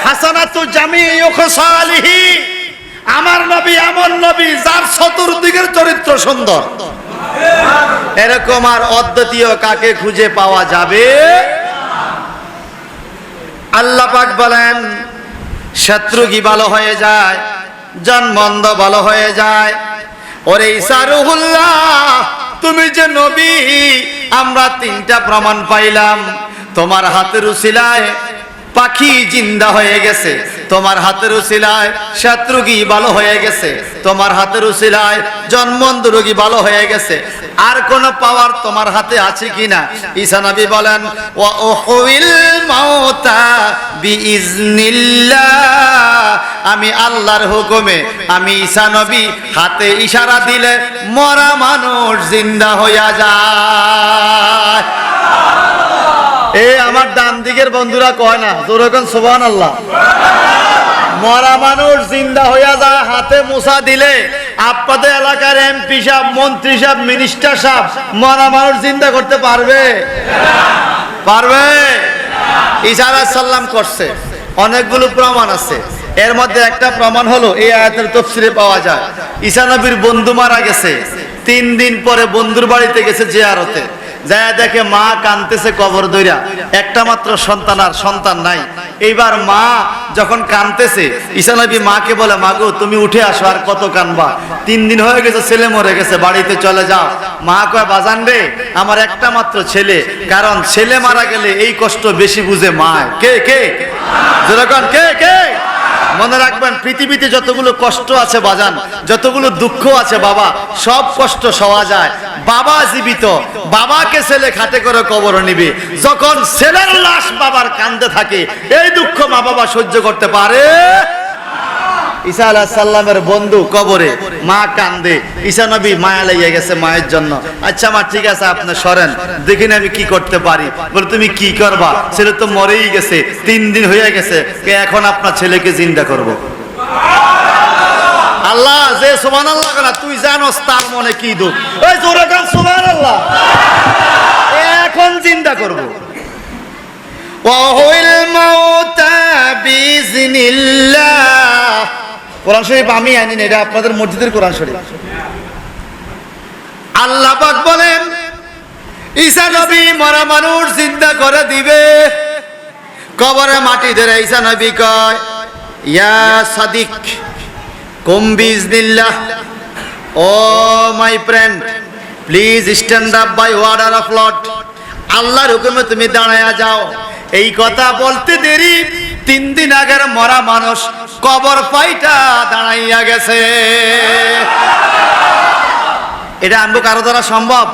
হাসানাতু জামিউ খাসালিহি, আমার নবী এমন নবী যার চতুর্দিকের চরিত্র সুন্দর। এরকম আর অদ্বিতীয় কাকে খুঁজে পাওয়া যাবে? আল্লাহ পাক বলেন শত্রু কি ভালো হয়ে যায়, জনমন্দ ভালো হয়ে যায়। ওরে ঈসা রূহুল্লাহ, তুমি যে নবী, আমরা তিনটা প্রমাণ পাইলাম। তোমার হাতের উসিলায় পাখি জিন্দা হয়ে গেছে, তোমার হাতের উসিলায় শত্রু কি ভালো হয়ে গেছে, তোমার হাতের উসিলায় জন্মন্ত রোগী ভালো হয়ে গেছে। আর কোন পাওয়ার তোমার হাতে আছে কিনা? ঈসা নবী বলেন ওয়া উহইল মাউতা বিইজনিল্লাহ, আমি আল্লাহর হুকুমে, আমি ঈসা নবী হাতে ইশারা দিলে মরা মানুষ জিন্দা হইয়া যায়। এই আমার ডান দিকের বন্ধুরা কয় না, যেরকম সুবহানাল্লাহ। মরা মানুষ জিন্দা হইয়া যায় হাতে মুসা দিলে। আপনাদের এলাকার এমপি সাহেব, মন্ত্রী সাহেব, মিনিস্টার সাহেব মরা মানুষ জিন্দা করতে পারবে? পারবে? ঈসা আলাইহিস সালাম করছে। অনেকগুলো প্রমাণ আছে, এর মধ্যে একটা প্রমাণ হলো এই আয়াতের তাফসীরে পাওয়া যায়। ঈসা নবীর বন্ধু মারা গেছে, 3 দিন পরে বন্ধুর বাড়িতে গেছে জিয়ারতে, যায় দেখে মা কাঁদতেছে কবর ধইরা, একটা মাত্র সন্তান, আর সন্তান নাই। এইবার মা যখন কাঁদতেছে, ঈসা নবী মাকে বলে মাগো তুমি উঠে আসো, আর কত কাঁদবা, 3 দিন হয়ে গেছে, ছেলে মরে গেছে, বাড়িতে চলে যাও। মা কয় বাজান রে, আমার একটা মাত্র ছেলে, কারণ ছেলে মারা গেলে এই কষ্ট বেশি বুঝে মা। কে কে? যেরকম কে কে? মনে রাখবেন পৃথিবীতে যতগুলো কষ্ট আছে বাজান, যতগুলো দুঃখ আছে বাবা, সব কষ্ট সওয়া যায়। বাবা জীবিত, বাবাকে ছেলে খাটে করে কবর নিবে, যখন ছেলের লাশ বাবার কান্দে থাকে এই দুঃখ মা বাবা সহ্য করতে পারে? ঈসা আলাইহিস সালামের বন্ধু কবরে, মা কান্দে, ঈসা নবী মায়া লেগে গেছে মায়ের জন্য। আচ্ছা মা ঠিক আছে আপনি সরেন, দেখিন আমি কি করতে পারি। বলে তুমি কি করবা? ছেলে তো মরেই গেছে, 3 দিন হয়ে গেছে, এখন আপনার ছেলেকে জিন্দা করব। আল্লাহ যে সুবহানাল্লাহ করা, তুই জানোস তার মনে কি দুঃখ। ওই জোরে কান সুবহানাল্লাহ, এখন জিন্দা করব। ওয়াহুল মাউতা বিইজনিল্লাহ, কোরআন শরীফ আমি আনি না, এটা আপনাদের মসজিদের কোরআন শরীফ। আল্লাহ পাক বলেন ঈসা নবী মরা মানুষ জিন্দা করে দিবে। কবরে মাটি ধরে ঈসা নবী কয় ইয়া সাদিক কুম বিইজনিল্লাহ, oh my friend please stand up by order of lord, আল্লাহর হুকুমে তুমি দাঁড়ায়া যাও। এই কথা বলতে দেরি 3 দিন আগের মরা মানুষ কবর পাইটা দাঁড়াইয়া গেছে। এটা আনবো কারো দ্বারা সম্ভব?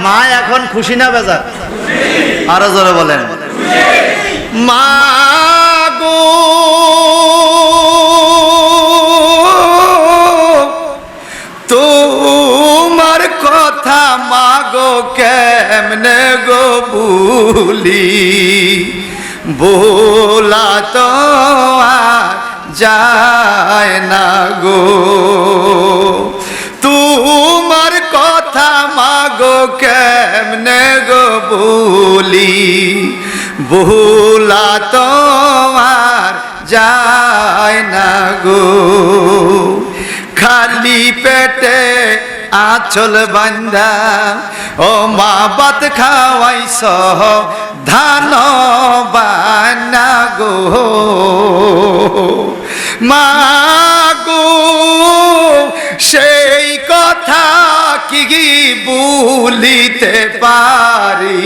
মা এখন খুশি না বেজার? আরো জোরে বলেন মা গো, তোমার কথা মাগো কেমনে গো ভুলি, ভোলা তো আর যায় না গো, তোমার কথা মাগো কেমনে গো বলি, ভোলা তোমার যায় না গো। খালি পেটে আঁচল বান্ধা ও মা ভাত খাওয়াইছ ধান বান্না গো, মা গো সেই কথা কি ভুলিতে পারি,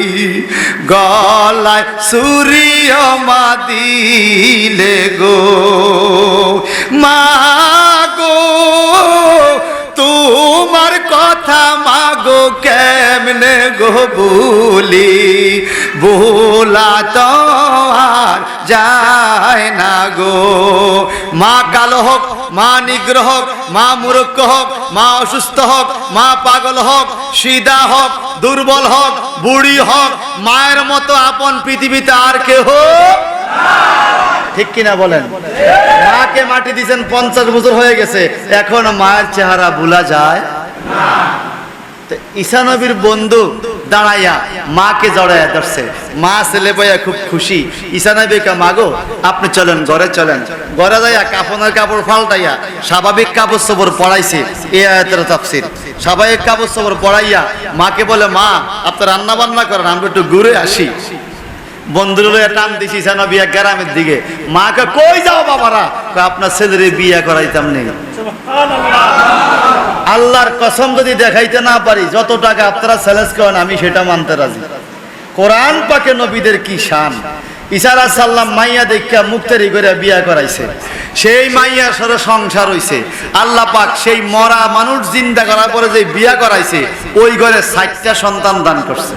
গলায় সুরিয় মা দিলে গো, মা গো তোমার কথা মাগো কেমনে গো বলি, ভোলা তো আর যায় না গো। মা কালো হোক, মা নিগ্রহ হোক, মা মূর্খ হোক, মা অসুস্থ হোক, মা পাগল হোক, সিধা হোক, দুর্বল হোক, বুড়ি হোক, মায়ের মতো আপন পৃথিবীতে আর কেহ ঠিক কিনা বলেন? মাকে মাটি দিয়েছেন 50 বছর হয়ে গেছে, এখন মায়ের চেহারা ভুলা যায় না। ঈসা নবীর বন্ধু দাঁড়াইয়া মাকে জড়াইয়া ধরছে, মা ছেলে বইয়া খুব খুশি। ঈসা নবীকে মাগো আপনি চলেন ঘরে, চলেন ঘরে যাইয়া কাফনের কাপড় পাল্টাইয়া স্বাভাবিক কাপড় চোপড় পড়াইছে। এই আয়াতের তাফসীর। স্বাভাবিক কাপড় চোপড় পড়াইয়া মাকে বলে মা আপনি রান্না বান্না করেন, আমরা একটু ঘুরে আসি। বন্ধুর টান দিছি ঈসা নবী এক গ্রামের দিকে। মাকে কই যাও বাবারা? আপনার ছেলের বিয়ে করাইতাম নেই। আল্লাহর কসম যদি দেখাইতে না পারি, যত টাকা আপনারা চ্যালেঞ্জ করেন আমি সেটা মানতে রাজি। কোরআন পাকে নবীদের কি শান। ঈসা আলাইহিস সালাম মাইয়া দেখা মুক্তারি করে বিয়ে করাইছে, সেই মাইয়ার সাথে সংসার হইছে। আল্লাহ পাক সেই মরা মানুষ জিন্দা করার পরে যে বিয়ে করাইছে, ওই ঘরে 60টা সন্তান দান করছে।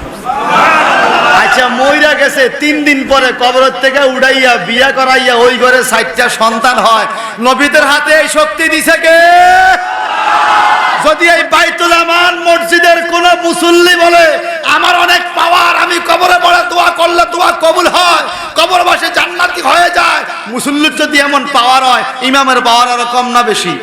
আচ্ছা মইরা গেছে, 3 দিন পরে কবর থেকে উড়াইয়া বিয়া করাইয়া ওই ঘরে 60টা সন্তান হয়। নবীদের হাতে এই শক্তি দিছে কে? যদি এই বাইতুল আমান মসজিদের কোন মুসল্লি বলে আমার অনেক পাওয়ার, আমি কবরে পড়ে দোয়া করলে দোয়া কবুল হয়, কবরবাসী জান্নাতি হয়ে যায়, মুসল্লির যদি এমন পাওয়ার হয়, ইমামের পাওয়ার আরো কম না বেশি?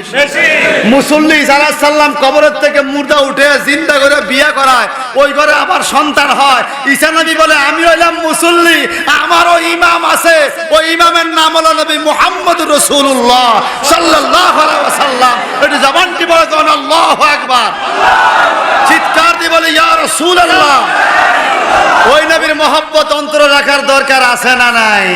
মুসল্লি ঈসা আলাইহিস সালাম কবরের থেকে মুর্দা উঠে জিন্দা করে বিয়ে করায়, ওই ঘরে আবার সন্তান হয়। ঈসা নবী বলে আমি হইলাম মুসল্লি, আমারও ইমাম আছে, ওই ইমামের নাম হলো নবী মুহাম্মদুর রাসূলুল্লাহ সাল্লাল্লাহু আলাইহি ওয়াসাল্লাম। একটু জবানটি বলে কোন আল্লাহু আকবার, চিৎকার দিয়ে বলে ইয়া রাসূলুল্লাহ। ওই নবীর মহব্বত অন্তরে রাখার দরকার আছে না নাই?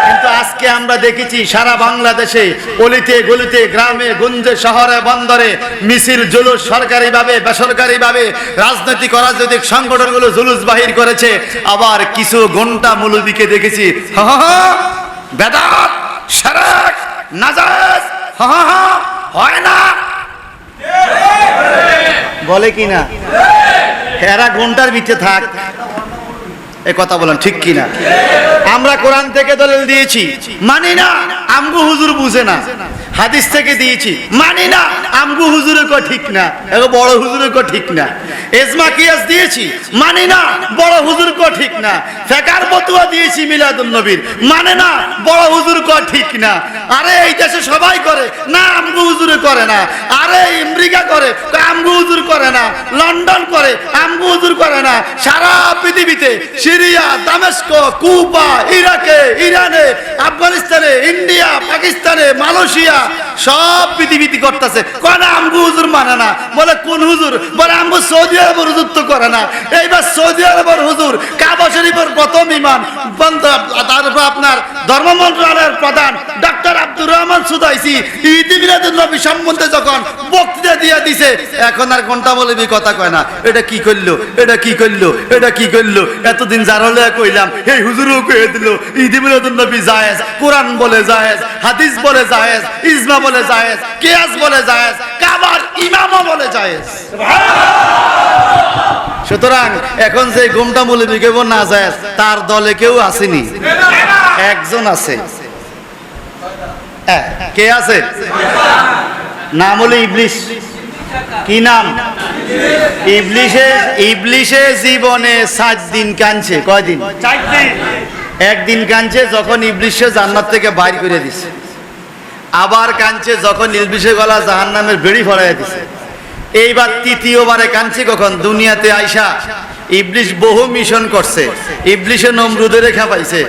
কিন্তু আজকে আমরা দেখেছি সারা বাংলাদেশে অলিতে গলিতে, গ্রামে গঞ্জে, শহরে বন্দরে মিছিল জুলুস, সরকারি ভাবে বেসরকারি ভাবে রাজনৈতিক অরাজনৈতিক সংগঠনগুলো জুলুস বাহির করেছে। আবার কিছু ঘন্টা মৌলবীকে দেখেছি বেদাত, শিরক, নাজায়েজ হয় না বলে কিনা? এরা ঘন্টার ভিতরে থাক, এ কথা বলেন ঠিক কিনা? আমরা কোরআন থেকে দলিল দিয়েছি, মানি না, আমগো হুজুর বুঝে না। হাদিস থেকে দিয়েছি, মানি না, আমগো হুজুরের কো ঠিক না, এগো বড় হুজুরের কো ঠিক না। ইজমা কিয়াস দিয়েছি, মানি না, বড় হুজুর কো ঠিক না। ফিকর ফতোয়া দিয়েছি মিলাদুন নবীর, মানে না, বড় হুজুর কো ঠিক না। আরে এই দেশে সবাই করে না, আমগো হুজুরে করে না। আরে আমেরিকা করে, আমগো হুজুর করে না। লন্ডন করে, আমগো হুজুর করে না। সারা পৃথিবীতে সিরিয়া, দামেস্ক, কুবা, ইরাকে, ইরানে, আফগানিস্তানে, ইন্ডিয়া, পাকিস্তানে, মালয়েশিয়া, সব পৃথিবীতে করতেছে। কোন আমগো হুজুর মানে না। বলে কোন হুজুর? বলে আমগো সৌদি আরবের হুজুর তো করে না। এইবার সৌদি আরবের হুজুর কাবা শরীফের প্রথম ইমাম, তারপর আপনার ধর্ম মন্ত্রণালয়ের প্রধান ডক্টর আব্দুর রহমান সুদাইসি ঈদ মিলাদুন নবী সম্বন্ধে যখন বক্তৃতা দিয়ে দিছে, এখন আর ঘন্টা মৌলবী কথা কয় না। এটা কি করলো, এটা কি করলো, এটা কি করলো। এতদিন যার হলে কইলাম, এই হুজুরও কয়ে দিল ঈদ মিলাদুন নবী জায়েজ, কোরআন বলে জায়েজ, হাদিস বলে জায়েজ, ইজমা বলে জায়েজ, কিয়াস বলে জায়েজ, কাবার ইমামও বলে জায়েজ। সুতরাং এখন যে ঘুমটা মৌলবী কেউ না জায়েজ, তার দলে কেউ আসেনি, একজন আছে। কে আছে? নাম হলো ইবলিস। কি নাম? ইবলিশে জীবনে 7 দিন কাঁদছে। কয়দিন? 4 দিন। একদিন কাঁদছে যখন ইবলিশে জান্নাত থেকে বাইর করে দিছে। আবার কাঁদছে যখন ইবলিসে গলা জাহান্নামের বেড়ি ভরাইয়া দিছে। এইবার তৃতীয়বারে কাঁদছে কখন? দুনিয়াতে আইসা ইবলিস বহু মিশন করছে। ইবলিসে নমরুদের রেখা পাইছে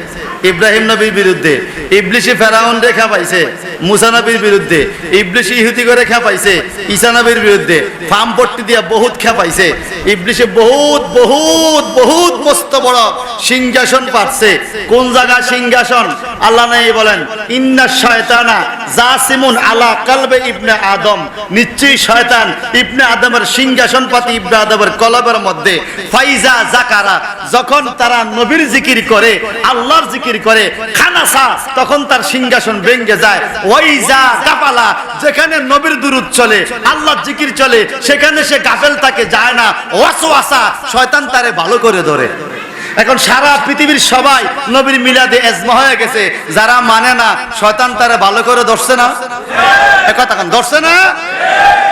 ইব্রাহিম নবীর বিরুদ্ধে, ইবলিসে ফেরাউন রেখা পাইছে মুসা নবীর বিরুদ্ধে, ইবলিসে ইহুদিকে রেখা পাইছে ঈসা নবীর বিরুদ্ধে, ফার্ম পট্টি দিয়া বহুত খেপাইছে। ইবলিসে বহুত বহুত বহুত মস্ত বড় সিংহাসন পাচ্ছে। কোন জায়গা সিংহাসন? আল্লাহ নাই বলেন ইন্না শয়তানা জাসিমুন আলা কলবে ইবনে আদম, নিশ্চয়ই শয়তান ইবনে আদমের সিংহাসন পাতি ইবনে আদমের কলবের মধ্যে। ফাইজা জাকারা, যখন তারা নবীর জিকির করে আল্লাহর জিকির করে খানাসা, তখন তার সিংহাসন ভেঙে যায়। ওয়াইজা গাফালা, যেখানে নবীর দুরূদ চলে আল্লাহর জিকির চলে সেখানে সে গাফেল থাকে যায় না। ওয়াসওয়াসা, শয়তান তারে ভালো করে ধরে। এখন সারা পৃথিবীর সবাই নবীর মিলাদে এজমা হয়ে গেছে, যারা মানে না শয়তান তারে ভালো করে ধরছে না? একথা কেন ধরছে না?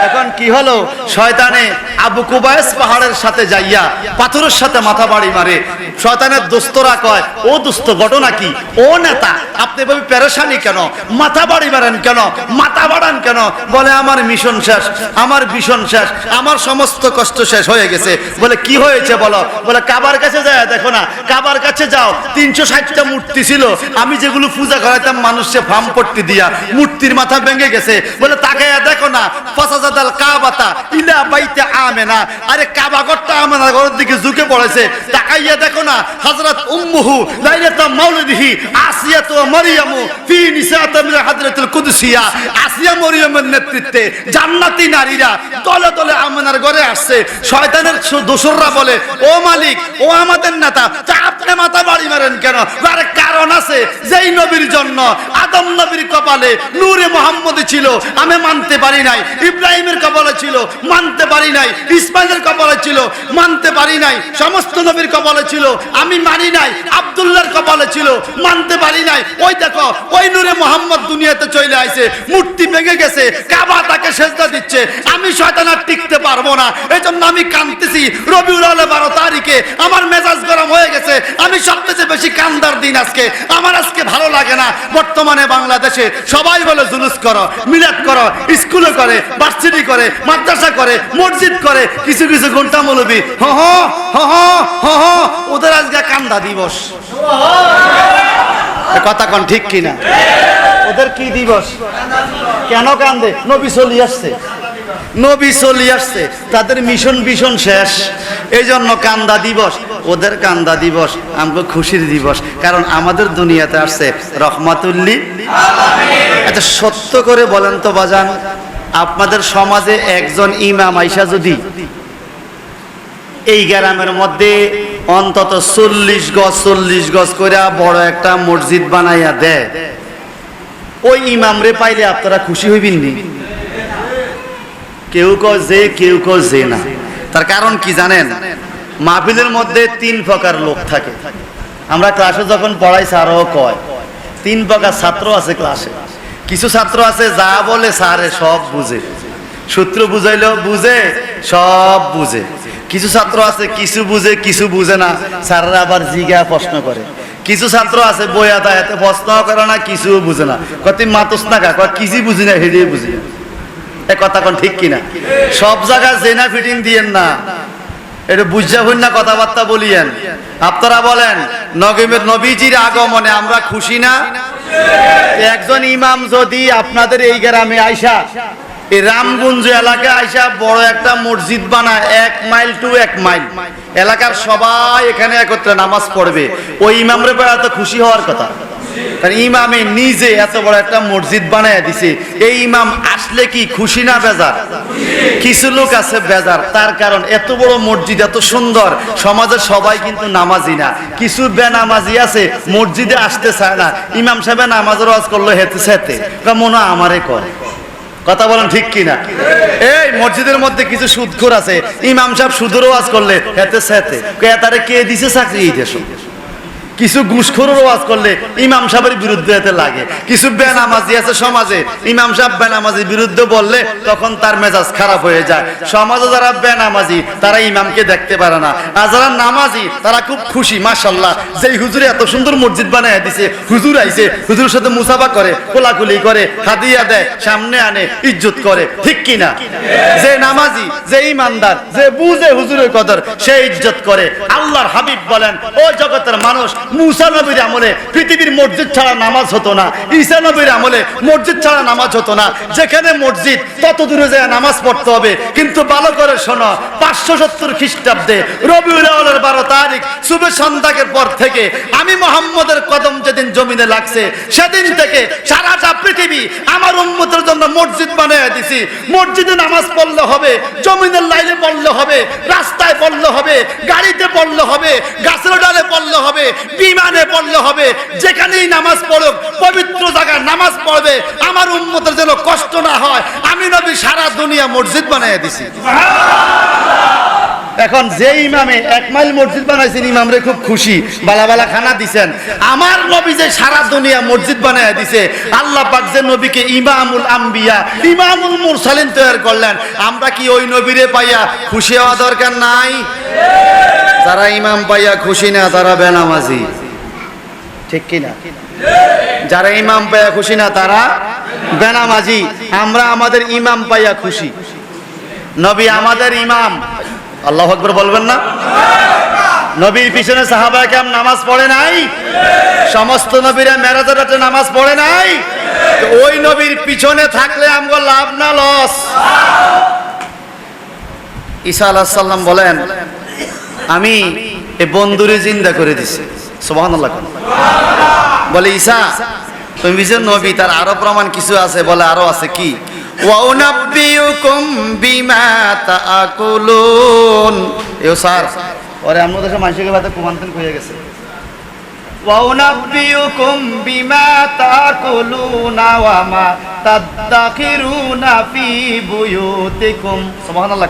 এখন কি হলো? শয়তানে আবু কুবাইস পাহাড়ের সাথে যাইয়া পাথরের সাথে মাথা বাড়ি মারে। শয়তানের দোস্তরা কয়, ও দোস্ত ঘটনা কি? ও নেতা, আপনি ভাবে পেরেশানি কেন? মাথা বাড়ি মারেন কেন? মাথা বাড়ান কেন? বলে আমার মিশন শেষ, আমার ভীষণ শেষ, আমার সমস্ত কষ্ট শেষ হয়ে গেছে। বলে কি হয়েছে বলো? বলে কাবার কাছে যায় দেখো না, কাবার কাছে যাও, 360টা মূর্তি ছিল, আমি যেগুলো পূজা করাইতাম মানুষে ফার্ম পট্টি দিয়া মূর্তির মাথা ভেঙে গেছে। বলে তাকে দেখো না, ফাসাদাল কাবাতা ইলা বাইতে আমেনা, আরে কাবা ঘরটা আমেনা ঘরের দিকে ঝুঁকে পড়েছে। তাকাইয়া দেখো না, হযরত উম্মুহু লাইলাতা মাউলিদিহি আসিয়াতু ওয়া মারইয়ামু ফি নিসাতা মিন হাদরাতুল কুদসিয়া, আসিয়া মরিয়মের নেতৃত্বে জান্নাতি নারীরা দলে দলে আমেনার ঘরে আসছে। শয়তানের দোসররা বলে, ও মালিক, ও আমাদের নেতা, তা আপনি মাথা বাড়ি মারেন কেন? আরে কারণ আছে, যেই নবীর জন্য আদম নবীর কপালে নূরে মুহাম্মদ ছিল, আমি মানতে পারি নাই। ইব্রাহিমের কপালে ছিল, মানতে পারি নাই। ইসমাইলের কপালে ছিল, মানতে পারি নাই। সমস্ত নবীর কপালে ছিল, আমি মানি নাই। আব্দুল্লাহর কপালে ছিল, মানতে পারি নাই। ওই দেখো, ওই নূরে মুহাম্মদ দুনিয়াতে চলে আইছে, মূর্তি ভেঙে গেছে, কাবা তাকে সেজদা দিচ্ছে। আমি শয়তান আর টিকতে পারবো না, এজন্য আমি কাঁদতেছি। রবিউল আউয়াল 12 তারিখে আমার মেজাজ গরম হয়ে গেছে। আমি সবচেয়ে বেশি কান্দার দিন আজকে, আমার আজকে ভালো লাগে না। বর্তমানে বাংলাদেশে সবাই বলে জুলুস করো, মিলাদ করো, স্কুলে করে, ভার্সিটি করে, মাদ্রাসা করে, মসজিদ করে, কিছু কিছু ঘন্টা মৌলবী হ হ হ হ হ, ওদের আজকে কান্দা দিবস। কথা কোন ঠিক কিনা? ওদের কি দিবস? কেন কান্দে? নবী চলে আসছে, নবী চলে আসছে, তাদের মিশন ভীষণ শেষ, এই জন্য কান্দা দিবস। ওদের কান্দা দিবস, আমাকে খুশির দিবস, কারণ আমাদের দুনিয়াতে আসছে রহমাতুল্লিল আলামিন। আচ্ছা সত্য করে বলেন তো বাজান, আপনাদের সমাজে একজন ইমাম আইসা যদি এই গ্রামের মধ্যে অন্তত 40 গজ করে বড় একটা মসজিদ বানাইয়া দেয়, ওই ইমামরে পাইলে আপনারা খুশি হইবেন নি? কেউ কয় যে, কেউ কয় যে না। তার কারণ কি জানেন? মাহফিলের মধ্যে 3 প্রকার লোক থাকে। আমরা ক্লাসে যখন পড়াই স্যারও কয় 3 প্রকার ছাত্র আছে ক্লাসে। কিছু ছাত্র আছে যা বলে স্যারে সব বুঝে, সূত্র বুঝাইলেও বুঝে, সব বুঝে। কিছু ছাত্র আছে কিছু বুঝে কিছু বুঝে না, স্যাররা আবার জিজ্ঞা প্রশ্ন করে। কিছু ছাত্র আছে বইয়া দেয়, এত প্রশ্ন করে না, কিছু বুঝে না, কত মাতস না কা, কিছু বুঝি না, হেরিয়ে বুঝি না। এ কথা কোন ঠিক কিনা? সব জায়গায় জেনা ফিটিং দিয়েন না, এটা বুঝা হইন না, কথাবার্তা বলিয়েন। আপনারা বলেন নবীজির আগমনে আমরা খুশি না? একজন ইমাম যদি আপনাদের এই গ্রামে আইসা, এই রামগঞ্জ এলাকায় আইসা বড় একটা মসজিদ বানায়, 1 মাইল টু 1 মাইল, এলাকার সবাই এখানে একত্রে নামাজ পড়বে, ওই ইমামরে পাওয়া তো খুশি হওয়ার কথা। ইমামে নিজে এত বড় একটা মসজিদ বানায় দিছে, এই ইমাম আসলে কি খুশি না বেজার? কিছু লোক আছে বেজার, তার কারণ এত বড় মসজিদ এত সুন্দর, সমাজের সবাই কিন্তু নামাজি না। কিছু বেনামাজি আছে মসজিদে আসতে চায় না, ইমাম সাহেব নামাজের ওয়াজ করলো হেতে সেতে, মনে আমারে করে। কথা বলেন ঠিক কিনা? এই মসজিদের মধ্যে কিছু সুদখোর আছে, ইমাম সাহেব সুদের ওয়াজ করলে হেতে সেতে, তারে কে দিছে চাকরি এই দেশ? কিছু ঘুষখোরের ওয়াজ করলে ইমাম সাহেবের বিরুদ্ধে এতে লাগে, কিছু বেনামাজি আছে সমাজে, ইমাম সাহেব বেনামাজির বিরুদ্ধে বললে তখন তার মেজাজ খারাপ হয়ে যায়। সমাজে যারা বেনামাজি তারা ইমামকে দেখতে পারে না, আর যারা নামাজি তারা খুব খুশি, মাশাআল্লাহ যেই হুজুরে এত সুন্দর মসজিদ বানায় দিছে, হুজুর আইছে, হুজুরের সাথে মুসাফা করে, কোলাকুলি করে, হাদিয়া দেয়, সামনে আনে, ইজ্জত করে, ঠিক কিনা? যে নামাজি, যে ইমানদার, যে বুঝে হুজুরের কদর, সে ইজ্জত করে। আল্লাহর হাবিব বলেন, ও জগতের মানুষ, মুসা নবীর আমলে পৃথিবীর মসজিদ ছাড়া নামাজ হতো না, ঈসা নবীর আমলে মসজিদ ছাড়া নামাজ হতো না। যেখানে মসজিদ তত দূরে যায় নামাজ পড়তে হবে। কিন্তু ভালো করে শোনো, 570 খ্রিস্টাব্দে রবিউল আউয়ালের 12 তারিখ শুভ সন্ধ্যার পর থেকে আমি মুহাম্মদের কদম যেদিন জমিনে লাগছে সেদিন থেকে সারাটা পৃথিবী আমার উম্মতের জন্য মসজিদ বানিয়ে দিছি। মসজিদে নামাজ পড়লে হবে, জমিনের লাইনে পড়লে হবে, রাস্তায় পড়লে হবে, গাড়িতে পড়লে হবে, গাছের ডালে পড়লে হবে, বিমানে পড়লে হবে, যেখানেই নামাজ পড়ুক পবিত্র জায়গায় নামাজ পড়বে। আমার উম্মতের যেন কষ্ট না হয়, আমি নবী সারা দুনিয়া মসজিদ বানিয়ে দিছি। এখন যে ইমামে 1 মাইল মসজিদ বানাইছেন, ইমামরে খুব খুশি, বালা বালা খানা দিছেন। আমার নবী যে সারা দুনিয়া মসজিদ বানায় দিছে, আল্লাহ পাক যে নবীকে ইমামুল আম্বিয়া, ইমামুল মুরসালিন তৈরি করলেন, আমরা কি ওই নবীরে পাইয়া খুশি হওয়া দরকার নাই? যারা ইমাম পাইয়া খুশি না তারা বেনামাজি, ঠিক কিনা? যারা ইমাম পাইয়া খুশি না তারা বেনামাজি। আমরা আমাদের ইমাম পাইয়া খুশি, নবী আমাদের ইমাম। আল্লাহু আকবার বলবেন না? নবীর পিছনে সাহাবায়ে কেরাম নামাজ পড়ে নাই? সমস্ত নবীরা মেরাজের রাতে নামাজ পড়ে নাই? তো ওই নবীর পিছনে থাকলে আমগো লাভ না লস? ঈসা আলাইহিস সালাম বলেন, আমি এই বন্ধুরে জিন্দা করে দিছি। সুবহানাল্লাহ। বলে ঈসা তুমি যে নবী, তার আরো প্রমাণ কিছু আছে। বলে আরো আছে কি? ওয়া উনাব্বিউকুম বিমা তাআকুলুন। এও স্যার ওরে আমরা দেশে মানুষকে বাতে কুমান্তন হয়ে গেছে। ওয়া উনাব্বিউকুম বিমা তাআকুলুনা ওয়া মা তাদাখিরুনা ফি বুয়ুতিকুম। সুবহানাল্লাহ।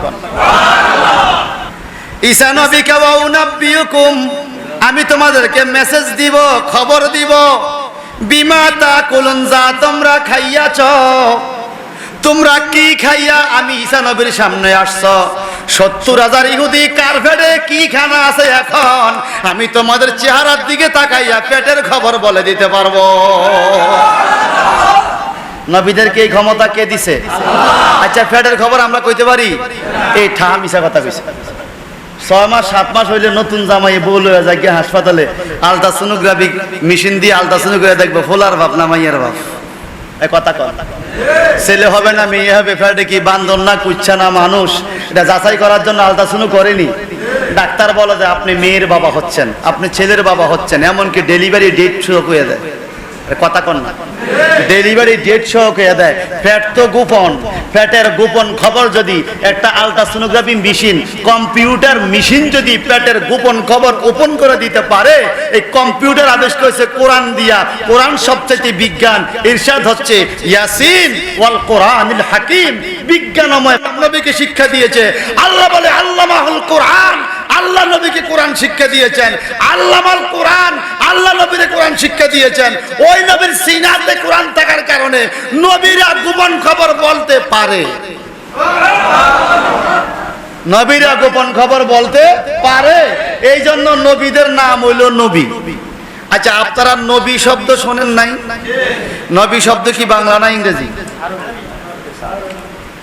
ঈসা নবীকে ওয়া উনাব্বিউকুম, আমি তোমাদেরকে মেসেজ দিব, খবর দিব, বিমা তাকুলুন, যা তোমরা খাইয়াছ। তোমরা কি খাইয়া আমি ঈসা নবীর সামনে আসছো? 70,000 ইহুদি কার পেটে কি খানা আছে এখন আমি তোমাদের চেহারার দিকে তাকাইয়া পেটের খবর বলে দিতে পারবো। নবীদেরকে এই ক্ষমতা কে দিছে? আচ্ছা পেটের খবর আমরা কইতে পারি? এই ঠাম মিছা কথা কইছে। 6 মাস 7 মাস হইলে নতুন জামাই বউ লইয়া যায় গিয়ে হাসপাতালে, আলট্রাসোনোগ্রাফি মেশিন দিয়ে আলট্রাসোনোগ্রাফি দেখবো ফোলার বাপ না মাইয়ের বাপ। এই কথা কর, ছেলে হবে না মেয়ে হবে, ফেটে কি বান্দর না কুচ্ছা না মানুষ, এটা যাচাই করার জন্য আলট্রাসোনো করেনি। ডাক্তার বলে যে আপনি মেয়ের বাবা হচ্ছেন, আপনি ছেলের বাবা হচ্ছেন, এমনকি ডেলিভারি ডেট শুরু হয়ে যায়। কথা কন না, ডেলিভারি ডেট সহ হয়ে দেয়। ফ্যাট তো গোপন, ফ্যাটের গোপন খবর যদি একটা আলট্রাসোনোগ্রাফি মেশিন, কম্পিউটার মেশিন যদি পেটের গোপন খবর ওপেন করে দিতে পারে, এই কম্পিউটার আবিষ্কার হয়েছে কোরআন দিয়া। কোরআন সবচেয়ে বিজ্ঞান, ইরশাদ হচ্ছে ইয়াসিন ওয়াল কোরআনিল হাকিম, বিজ্ঞানময় নবীকে শিক্ষা দিয়েছে। আল্লাহ বলে আল্লামাহুল কোরআন, আল্লাহ নবীকে কোরআন শিক্ষা দিয়েছেন। আল্লামাল কোরআন, আল্লাহ নবীকে কোরআন শিক্ষা দিয়েছেন। ওই নবীর সিনাতে কোরআন থাকার কারণে নবীরা গোপন খবর বলতে পারে। নবীরা গোপন খবর বলতে পারে, এই জন্য নবীদের নাম হইল নবী। আচ্ছা আপনারা নবী শব্দ শোনেন নাই? নবী শব্দ কি বাংলা না ইংরেজি?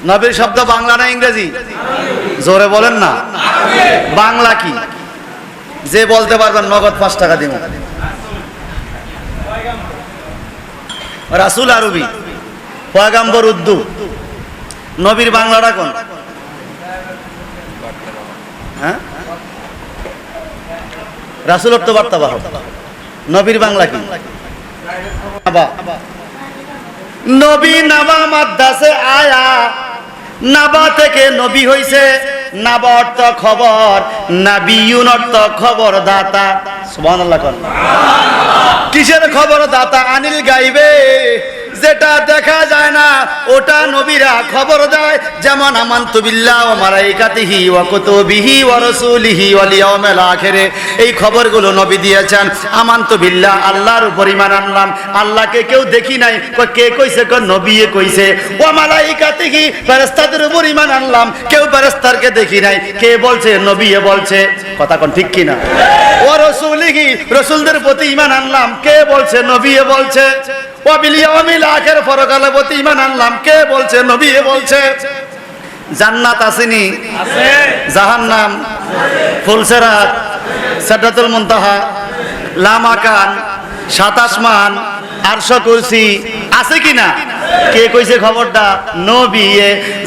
নবীর শব্দ বাংলা না ইংরেজি? জোরে বলেন না। বাংলা কি? যে বলতে পারবেন নগদ 5 টাকা দিব। রাসূল আরবি, পয়গম্বর উর্দু, নবীর বাংলাটা কোন? হ্যাঁ, রাসূল অর্থ বার্তাবাহক, নবীর বাংলা কি? নবী নাবা মাদ্রাসে আয়া, নাবা থেকে নবী হইছে। নাবা অর্থ খবর, নাবিয়ুন অর্থ খবর দাতা। সুবহানাল্লাহ। কিসের খবর দাতা? আনিল গাইবে, যেটা দেখা যায় না ওটা নবীরা খবর দেয়। যেমন আমানতু বিল্লাহি ওয়া মালাইকাতিহি ওয়া কুতুবিহি ওয়া রাসূলিহি ওয়াল ইয়াউমিল আখিরে, এই খবরগুলো নবী দিয়েছেন। আমানতু বিল্লাহ, আল্লাহর উপর ঈমান আনলাম। আল্লাহকে কেউ দেখি নাই, কে কইছে? নবী কইছে। ওয়া মালাইকাতিহি, ফেরেশতাদের উপর ঈমান আনলাম। কেউ ফেরেশতাকে দেখি নাই, কে বলছে? নবী বলছে। কথা কোন ঠিক কিনা? ওয়া রাসূলিহি, রাসূলদের প্রতি ঈমান আনলাম। কে বলছে? নবী বলছে। ওয়া বিল ইয়াউমিল আখির, পরকালের প্রতি ঈমান আনলাম। কে বলছে? নবী বলছে। জান্নাত আসেনি? আছে। জাহান্নাম, ফুলসিরাত, সিদরাতুল মুনতাহা, লামাকান, সাত আসমান, আরশ কুরসি আছে কিনা? কে কইছে খবরটা? নবী।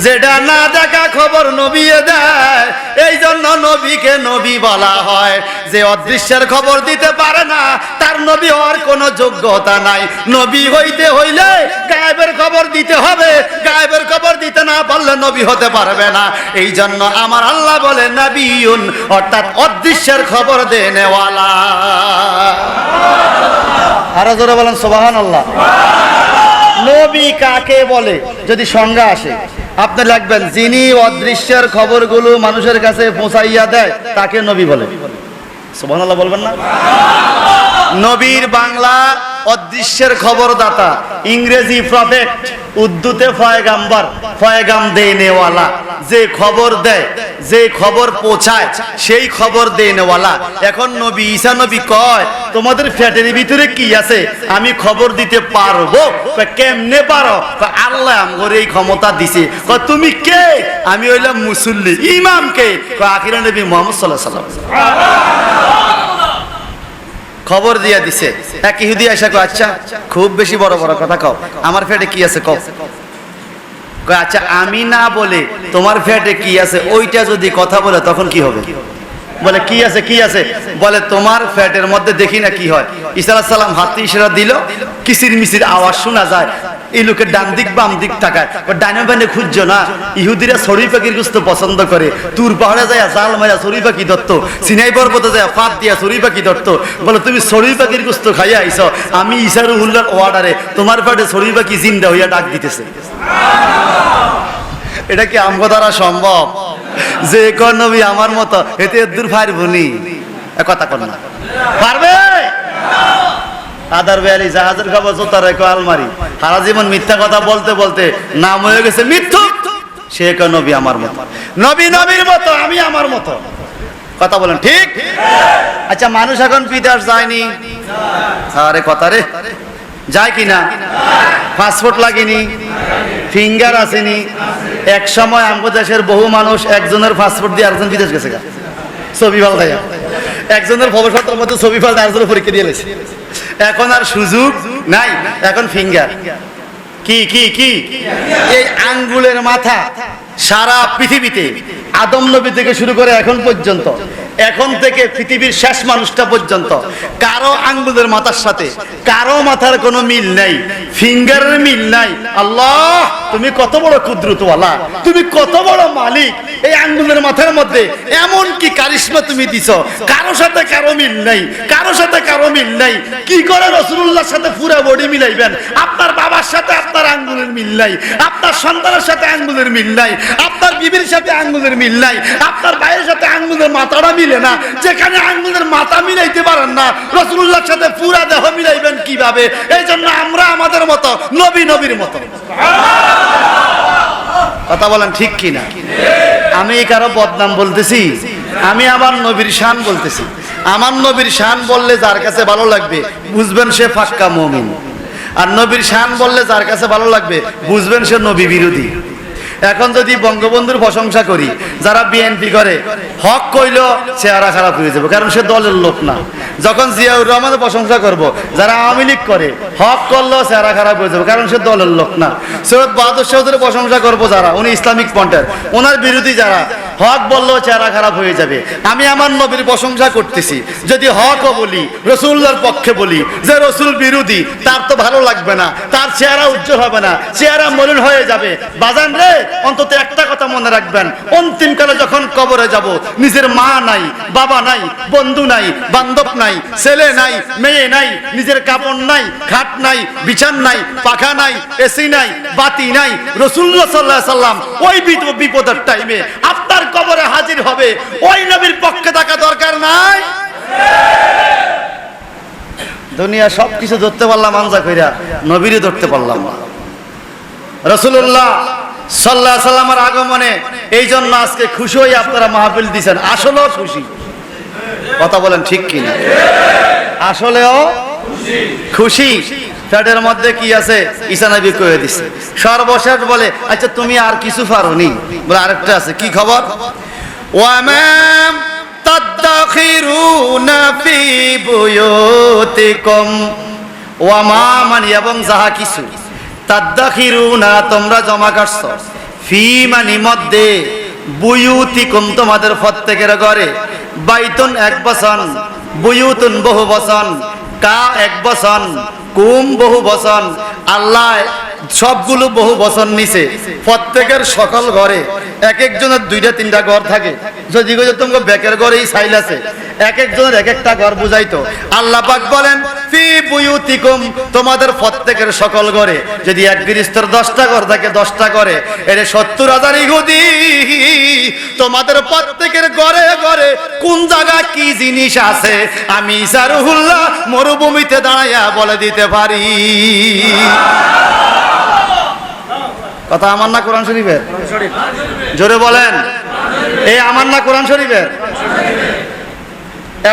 যেটা না দেখা খবর নবী দেয়, এই জন্য নবীকে নবী বলা হয়। যে অদৃশ্যের খবর দিতে পারে না তার নবী হওয়ার কোনো যোগ্যতা নাই। নবী হইতে হইলে গায়েবের খবর দিতে হবে, গায়েবের খবর দিতে না পারলে নবী হতে পারবে না। এই জন্য আমার আল্লাহ বলে নবিয়ুন, অর্থাৎ অদৃশ্যের খবর দেনেওয়ালা। আরো জোরে বলেন সুবহানাল্লাহ। নবী কাকে বলে? যদি সংজ্ঞা আসে আপনি লিখবেন, যিনি অদৃশ্যের খবরগুলো মানুষের কাছে পৌঁছাইয়া দেয় তাকে নবী বলে। সুবহানাল্লাহ বলবেন না? নবীর বাংলা অদৃশ্যের খবরদাতা, ইংরেজি প্রফেট, উর্দুতে পয়গাম্বর, পয়গাম দেনেওয়ালা। যে খবর দেয়, যে খবর পৌঁছায় সেই খবর দেনেওয়ালা। এখন নবী ঈসা নবী কয়, তোমাদের পেটের ভিতরে কি আছে আমি খবর দিতে পারবো। কেমনে পারো? আল্লাহ আমগর এই ক্ষমতা দিছে। তুমি কে? আমি হইলাম মুসল্লি, ইমাম কে? আখির নবী মুহাম্মদ সাল্লাল্লাহু আলাইহি ওয়াসাল্লাম খবর দিয়া দিছে। এক ইহুদি এসে কয়, আচ্ছা খুব বেশি বড় বড় কথা কও, আমার পেটে কি আছে কও। কয় আচ্ছা আমি না বলে তোমার পেটে কি আছে ওইটা যদি কথা বলে তখন কি হবে? বলে কি আছে কি আছে? বলে তোমার পেটের মধ্যে দেখি না কি হয়। ঈসা আলাইহিস সালাম হাতে ইশারা দিল, কিসির মিসির আওয়াজ শোনা যায়। এই লোকের ডান দিক বাম দিক তাকায়, ডানে বামে খুঁজছো না। ইহুদিরা ছড়ি পাখির গোশত পছন্দ করে। তুর পাহাড়ে যায় জাল মারা ছড়ি পাখি ধরত, সিনাই পর্বতে যায় ফাঁদ দিয়া ছড়ি পাখি ধরত। বলে তুমি ছড়ি পাখির গোশত খাইয়া আইছ, আমি ঈসা রুহুল্লাহর অর্ডারে তোমার পেটে ছড়ি পাখি জিন্দা হইয়া ডাক দিতেছে। এটা কি আমগো দ্বারা সম্ভব? যে কোন নবী আমার মতো এতে দূর পারবনি, কথা কোন না পারবে? আদার বেয়ালি জাহাজের খবর জোতা রেখো আলমারি, সারা জীবন মিথ্যা কথা বলতে বলতে নাম হয়ে গেছে মিথ্যুক। সে কোন নবী আমার মতো, নবী নবীর মতো, আমি আমার মতো। কথা বলেন ঠিক? আচ্ছা মানুষ এখন বিদেশ যায়নি? আরে কথা রে, যায় কিনা? পাসপোর্ট লাগেনি, ফিঙ্গার আসেনি। এক সময় আমগো দেশের বহু মানুষ একজনের পাসপোর্ট দিয়ে আরেকজন বিদেশ গেছে, ছবি ভাল দেয়। একজনের ভবিষ্যতের মধ্যে ছবি ফাল আরেকজনের পরীক্ষা দিয়ে গেছে। এখন আর সুযোগ নাই, এখন ফিঙ্গার। কি কি কি? এই আঙ্গুলের মাথা সারা পৃথিবীতে আদম নবী থেকে শুরু করে এখন পর্যন্ত, এখন থেকে পৃথিবীর শেষ মানুষটা পর্যন্ত কারো আঙ্গুলের মাথার সাথে কারো মাথার কোনো মিল নাই, ফিঙ্গারের মিল নাই। আল্লাহ তুমি কত বড় কুদরতওয়ালা, তুমি কত বড় মালিক। এই আঙ্গুলের মাথার মধ্যে এমন কি কারিশমা তুমি দিছো, কারো সাথে কারো মিল নাই, কারো সাথে কারো মিল নাই। কি করে রাসূলুল্লাহর সাথে পুরো বডি মিলাইবেন? আপনার বাবার সাথে আপনার আঙ্গুলের মিল নাই, আপনার সন্তানের সাথে আঙ্গুলের মিল নাই, আপনার বিবির সাথে আঙ্গুলের মিল নাই, আপনার ভাইয়ের সাথে আঙ্গুলের মাথাটা মিলে না। যেখানে আঙ্গুলের মাথা মিলাইতে পারেন না, রাসূলুল্লাহর সাথে পুরো দেহ মিলাইবেন কিভাবে? এই জন্য আমরা আমাদের মতো, নবী নবীর মতো। কথা বলেন ঠিক কিনা? আমি কারো বদনাম বলতেছি? আমি আমার নবীর শান বলতেছি। আমার নবীর শান বললে যার কাছে ভালো লাগবে বুঝবেন সে ফাক্কা মুমিন, আর নবীর শান বললে যার কাছে ভালো লাগবে বুঝবেন সে নবী বিরোধী। এখন যদি বঙ্গবন্ধুর প্রশংসা করি, যারা বিএনপি করে হক কইল চেহারা খারাপ হয়ে যাবে, কারণ সে দলের লোক না। যখন জিয়াউর রহমানের প্রশংসা করব, যারা আওয়ামী লীগ করে হক করলেও চেহারা খারাপ হয়ে যাবে, কারণ সে দলের লোক না। সৈয়দ বাহাদুর চৌধুরীর প্রশংসা করব যারা, উনি ইসলামিক পন্থের, ওনার বিরোধী যারা, হক বললেও চেহারা খারাপ হয়ে যাবে। আমি আমার নবীর প্রশংসা করতেছি, যদি হকও বলি, রসুল্লাহর পক্ষে বলি যে রসুল বিরোধী, তার তো ভালো লাগবে না, তার চেহারা উজ্জ্বল হবে না, চেহারা মলিন হয়ে যাবে। বাজান রে, অন্তত একটা কথা মনে রাখবেন, অন্তিমকালে যখন কবরে যাব, নিজের মা নাই, বাবা নাই, বন্ধু নাই, বান্ধব নাই, ছেলে নাই, মেয়ে নাই, নিজের কাপড় নাই, খাট নাই, বিছান নাই, পাখা নাই, এসি নাই, বাতি নাই, রাসূলুল্লাহ সাল্লাল্লাহু আলাইহি সাল্লাম ওই বিপদের টাইমে আপনার কবরে হাজির হবে, ওই নবীর পক্ষে থাকা দরকার নাই? দুনিয়া সবকিছু ধরতে পারলাম আনজা কইরা, নবীরে ধরতে পারলাম না। রাসূলুল্লাহ সাল্লাল্লাহু আলাইহি সাল্লামের আগমনে এই জন্য আজকে খুশি হয়ে আপনারা মাহফিল দিয়েছেন, আসলেও খুশি। কথা বলেন ঠিক কিনা? আসলেও খুশি। ফ্যাটের মধ্যে কি আছে ঈসা নবী কয়ে দিছে। সর্বশেষ বলে, আচ্ছা তুমি আর কিছু পারোনি? বলে আরেকটা আছে, কি খবর? ওয়ামাম তাদাখিরুনা ফি বুয়ুতিকুম, ওয়ামা মানে এবং যাহা কিছু, তাদাখিরুনা তোমরা জমা করছো, ফি মানে মধ্যে, বুয়ুতিকুম তোমাদের প্রত্যেকের ঘরে, বাইতুন এক বচন, বুয়ুতুন বহু বচন, কা এক বচন, কুম বহু বচন। আল্লাহ সবগুলো বহু বচন নিছে। প্রত্যেকের সকল ঘরে এক একজনের দুইটা তিনটা ঘর থাকে। যদি তোমাকে বেকের ঘরেই সাইল আছে, এক একজনের এক একটা ঘর বুঝাইতো। আল্লাহ পাক বলেন ফি বুয়ুতিকুম, তোমাদের প্রত্যেকের সকল ঘরে। যদি এক গৃহস্থের 10টা ঘর থাকে, 10টা ঘরে এর 70,000 ইহুদি তোমাদের প্রত্যেকের ঘরে ঘরে কোন জায়গা কি জিনিস আছে আমি ঈসা রুহুল্লাহ মরুভূমিতে দাঁড়াইয়া বলে দিতে পারি। কথা আমার না কোরআন শরীফের? জোরে বলেন, এই আমার না কোরআন শরীফের?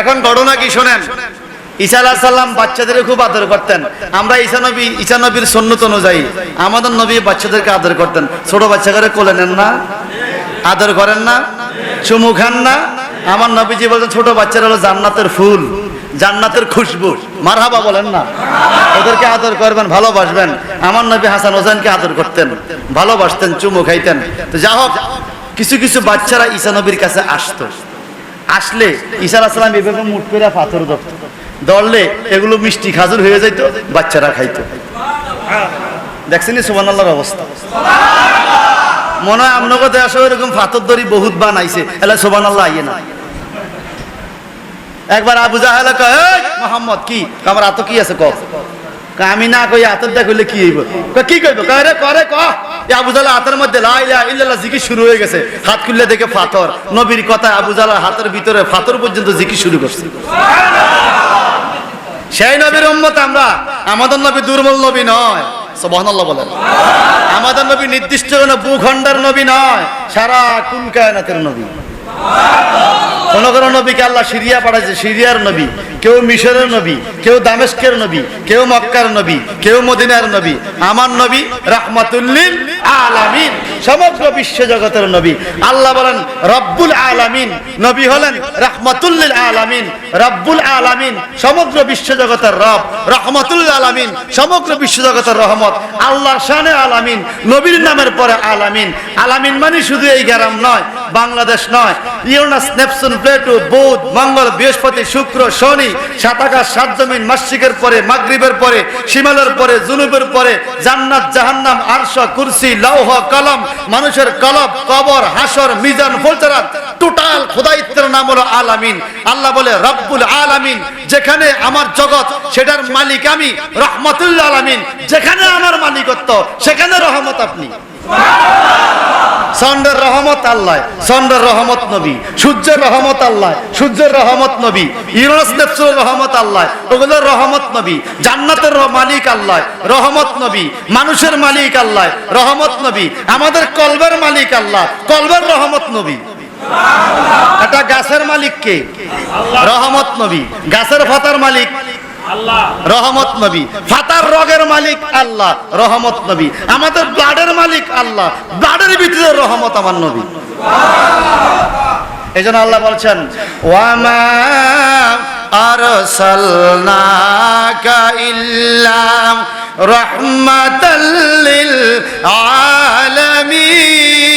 এখন ঘটনা কি শোনেন। ঈসা আলাইহিস সালাম বাচ্চাদের খুব আদর করতেন। আমরা ঈসা নবীর সুন্নাত অনুযায়ী আমাদের নবী বাচ্চাদেরকে আদর করতেন। ছোট বাচ্চাকে কোলে নেন না, আদর করেন না, চুমু খান না। আমার নবীজি বলতেন ছোট বাচ্চারা হলো জান্নাতের ফুল, জান্নাতের খুশবু। মারহাবা বলেন না? ওদেরকে আদর করবেন, ভালোবাসবেন। আমার নবী হাসান হোসেনকে আদর করতেন, ভালোবাসতেন, চুমু খাইতেন। তো যা হোক, কিছু কিছু বাচ্চারা ঈসা নবীর কাছে আসতো। আসলে ঈসা আলাইহিস সালাম এভাবে মুঠ করে পাথর ধরলে এগুলো মিষ্টি খাজুর হয়ে যাইত, বাচ্চারা খাইতো। দেখছেন সুবহানাল্লাহর অবস্থা? মনে হয় আপনাকে দেশে এরকম পাথর ধরি বহুত বানাইছে। এলা সুবহানাল্লাহ আইয়ে না। একবার আবু জাহেল কয়, এই মুহাম্মদ কি আমার হাতে কি আছে? আমি না কই হাতের দেখলে কি হইব? কি কইব? কয় রে করে ক। আবু জাহেল হাতের মধ্যে লা ইলাহা ইল্লাল্লাহ জিকির শুরু হয়ে গেছে। হাত খুললে দেখে পাথর। নবীর কথা আবু জাহেল হাতের ভিতরে পাথর পর্যন্ত জিকির শুরু করছে। সেই নবীর উম্মত আমরা। আমাদের নবী দুর্বল নবী নয়, সুবহানাল্লাহ বলেন। আমাদের নবী নির্দিষ্ট কোনো ভূখণ্ডের নবী নয়, সারা কুল কায়নাতের নবী। কোন কোন নবীকে আল্লাহ সিরিয়া পাঠাইছে, সিরিয়ার নবী, কেউ মিশরের নবী, কেউ দামেস্কের নবী, কেউ মক্কার নবী, কেউ মদিনার নবী। আমার নবী রাহমাতুল লিল আলামিন, সমগ্র বিশ্ব জগতের নবী। আল্লাহ বলেন রব্বুল আলামিন, নবী হলেন রাহমাতুল লিল আলামিন। রব্বুল আলামিন সমগ্র বিশ্ব জগতের রব, রাহমাতুল আলামিন সমগ্র বিশ্ব জগতের রহমত। আল্লাহর শানে আলামিন, নবীর নামের পরে আলামিন। আলামিন মানে শুধু এই গ্রাম নয়, বাংলাদেশ নয়, ইউরেনাস, নেপচুন, প্লুটো, বুধ, মঙ্গল, বৃহস্পতি, শুক্র, শনি, 7 আকাশ 7 জমিন, মাশরিকের পরে, মাগরিবের পরে, শিমালের পরে, জুনুবের পরে, জান্নাত, জাহান্নাম, আরশ, কুরসি, লৌহ, কলম, মানুষের কলব, কবর, হাসর, মিজান, ফুলসিরাত, টোটাল খোদাইত্বের নাম হলো আলামিন। আল্লাহ বলে রব্বুল আলামিন, যেখানে আমার জগৎ সেটার মালিক আমি, রহমাতুল আলামিন যেখানে আমার মালিকত্ব সেখানে রহমত আপনি। চন্দ্রের রহমত আল্লাহ, চন্দ্রের রহমত নবী। সূর্যের রহমত আল্লাহ, সূর্যের রহমত নবী। ইউরেনাস, নেপচুনের রহমত আল্লাহ, ওগুলোর রহমত নবী। জান্নাতের মালিক আল্লাহ, রহমত নবী। মানুষের মালিক আল্লাহ, রহমত নবী। আমাদের কলবের মালিক আল্লাহ, কলবের রহমত নবী। এটা গাছের মালিক কে? রহমত নবী। গাছের পাতার মালিক আল্লাহ, রহমত নবী। ফাতার রগের মালিক আল্লাহ, রহমত নবী। আমাদের ব্লাডের মালিক আল্লাহ, ব্লাডের ভিতরে রহমত আমার নবী। এইজন্য আল্লাহ বলছেন ওয়ামা আরসালনাকা ইল্লা রাহমাতাল লিল আলামিন।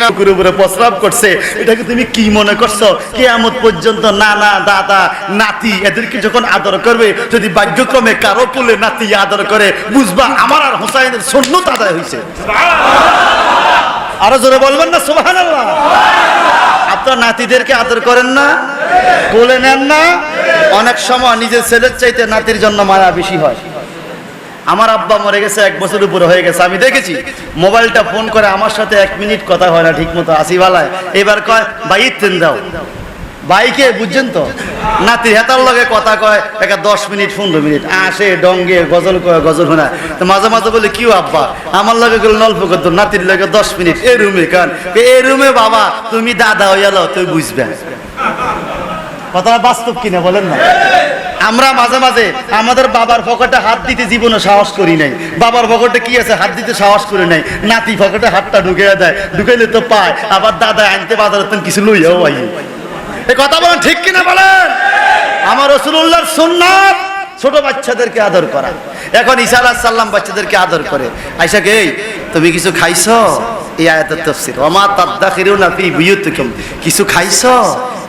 কুকুরের উপরে প্রস্রাব করছে, এটাকে তুমি কি মনে করছো? কিয়ামত পর্যন্ত নানা দাদা নাতি এদেরকে যখন আদর করবে, যদি ভাগ্যক্রমে কারো কোলে নাতি আদর করে, বুঝবা আমার আর হোসাইনের সুন্নত আদায় হয়েছে। আরো জোরে বলবেন না সুবহানাল্লাহ? আপনার নাতিদেরকে আদর করেন না, কোলে নেন না? অনেক সময় নিজের ছেলের চাইতে নাতির জন্য মায়া বেশি হয়। আমার আব্বা মরে গেছে, 1 বছর উপরে হয়ে গেছে, আমি দেখেছি মোবাইলটা ফোন করে আমার সাথে 1 মিনিট কথা হয় না ঠিক মতো, আসিবালায় এবার কয় ভাই ইতেন দাও, ভাইকে বুঝছেন তো, নাতি হেতার লগে কথা কয় 10 মিনিট 15 মিনিট আসে ডঙ্গে গজল কয়, গজল শোনা। তো মাঝে মাঝে বলে কি আব্বা আমার লগে গেল নল্প করতো, নাতির লগে 10 মিনিট এই রুমে কান, এই রুমে বাবা তুমি দাদা হইয়া লো, তুই বুঝবে। কথাটা বাস্তব কিনা বলেন না? আমরা মাঝে মাঝে আমাদের বাবার পকেটে হাত দিতে জীবনে সাহস করি নাই। বাবার পকেটে কি আছে হাত দিতে সাহস করে নাই, নাতি পকেটে হাতটা ঢুকিয়ে দেয়, ঢুকাইলে তো পায়, আবার দাদা আনতে বাজারে কিছু লইয়াও আই। এই কথা বলেন ঠিক কিনা বলেন? আমার রাসূলুল্লাহর সুন্নাত ছোট বাচ্চাদেরকে আদর করা। এখন ঈসা আলাইহিস সালাম বাচ্চাদেরকে আদর করে, আয়েশাকে এই তুমি কিছু খাইছো? এই আয়াতের তাফসীর, ওমা তাদাখিরুনা ফি বুয়ুতিকুম, কিছু খাইছো?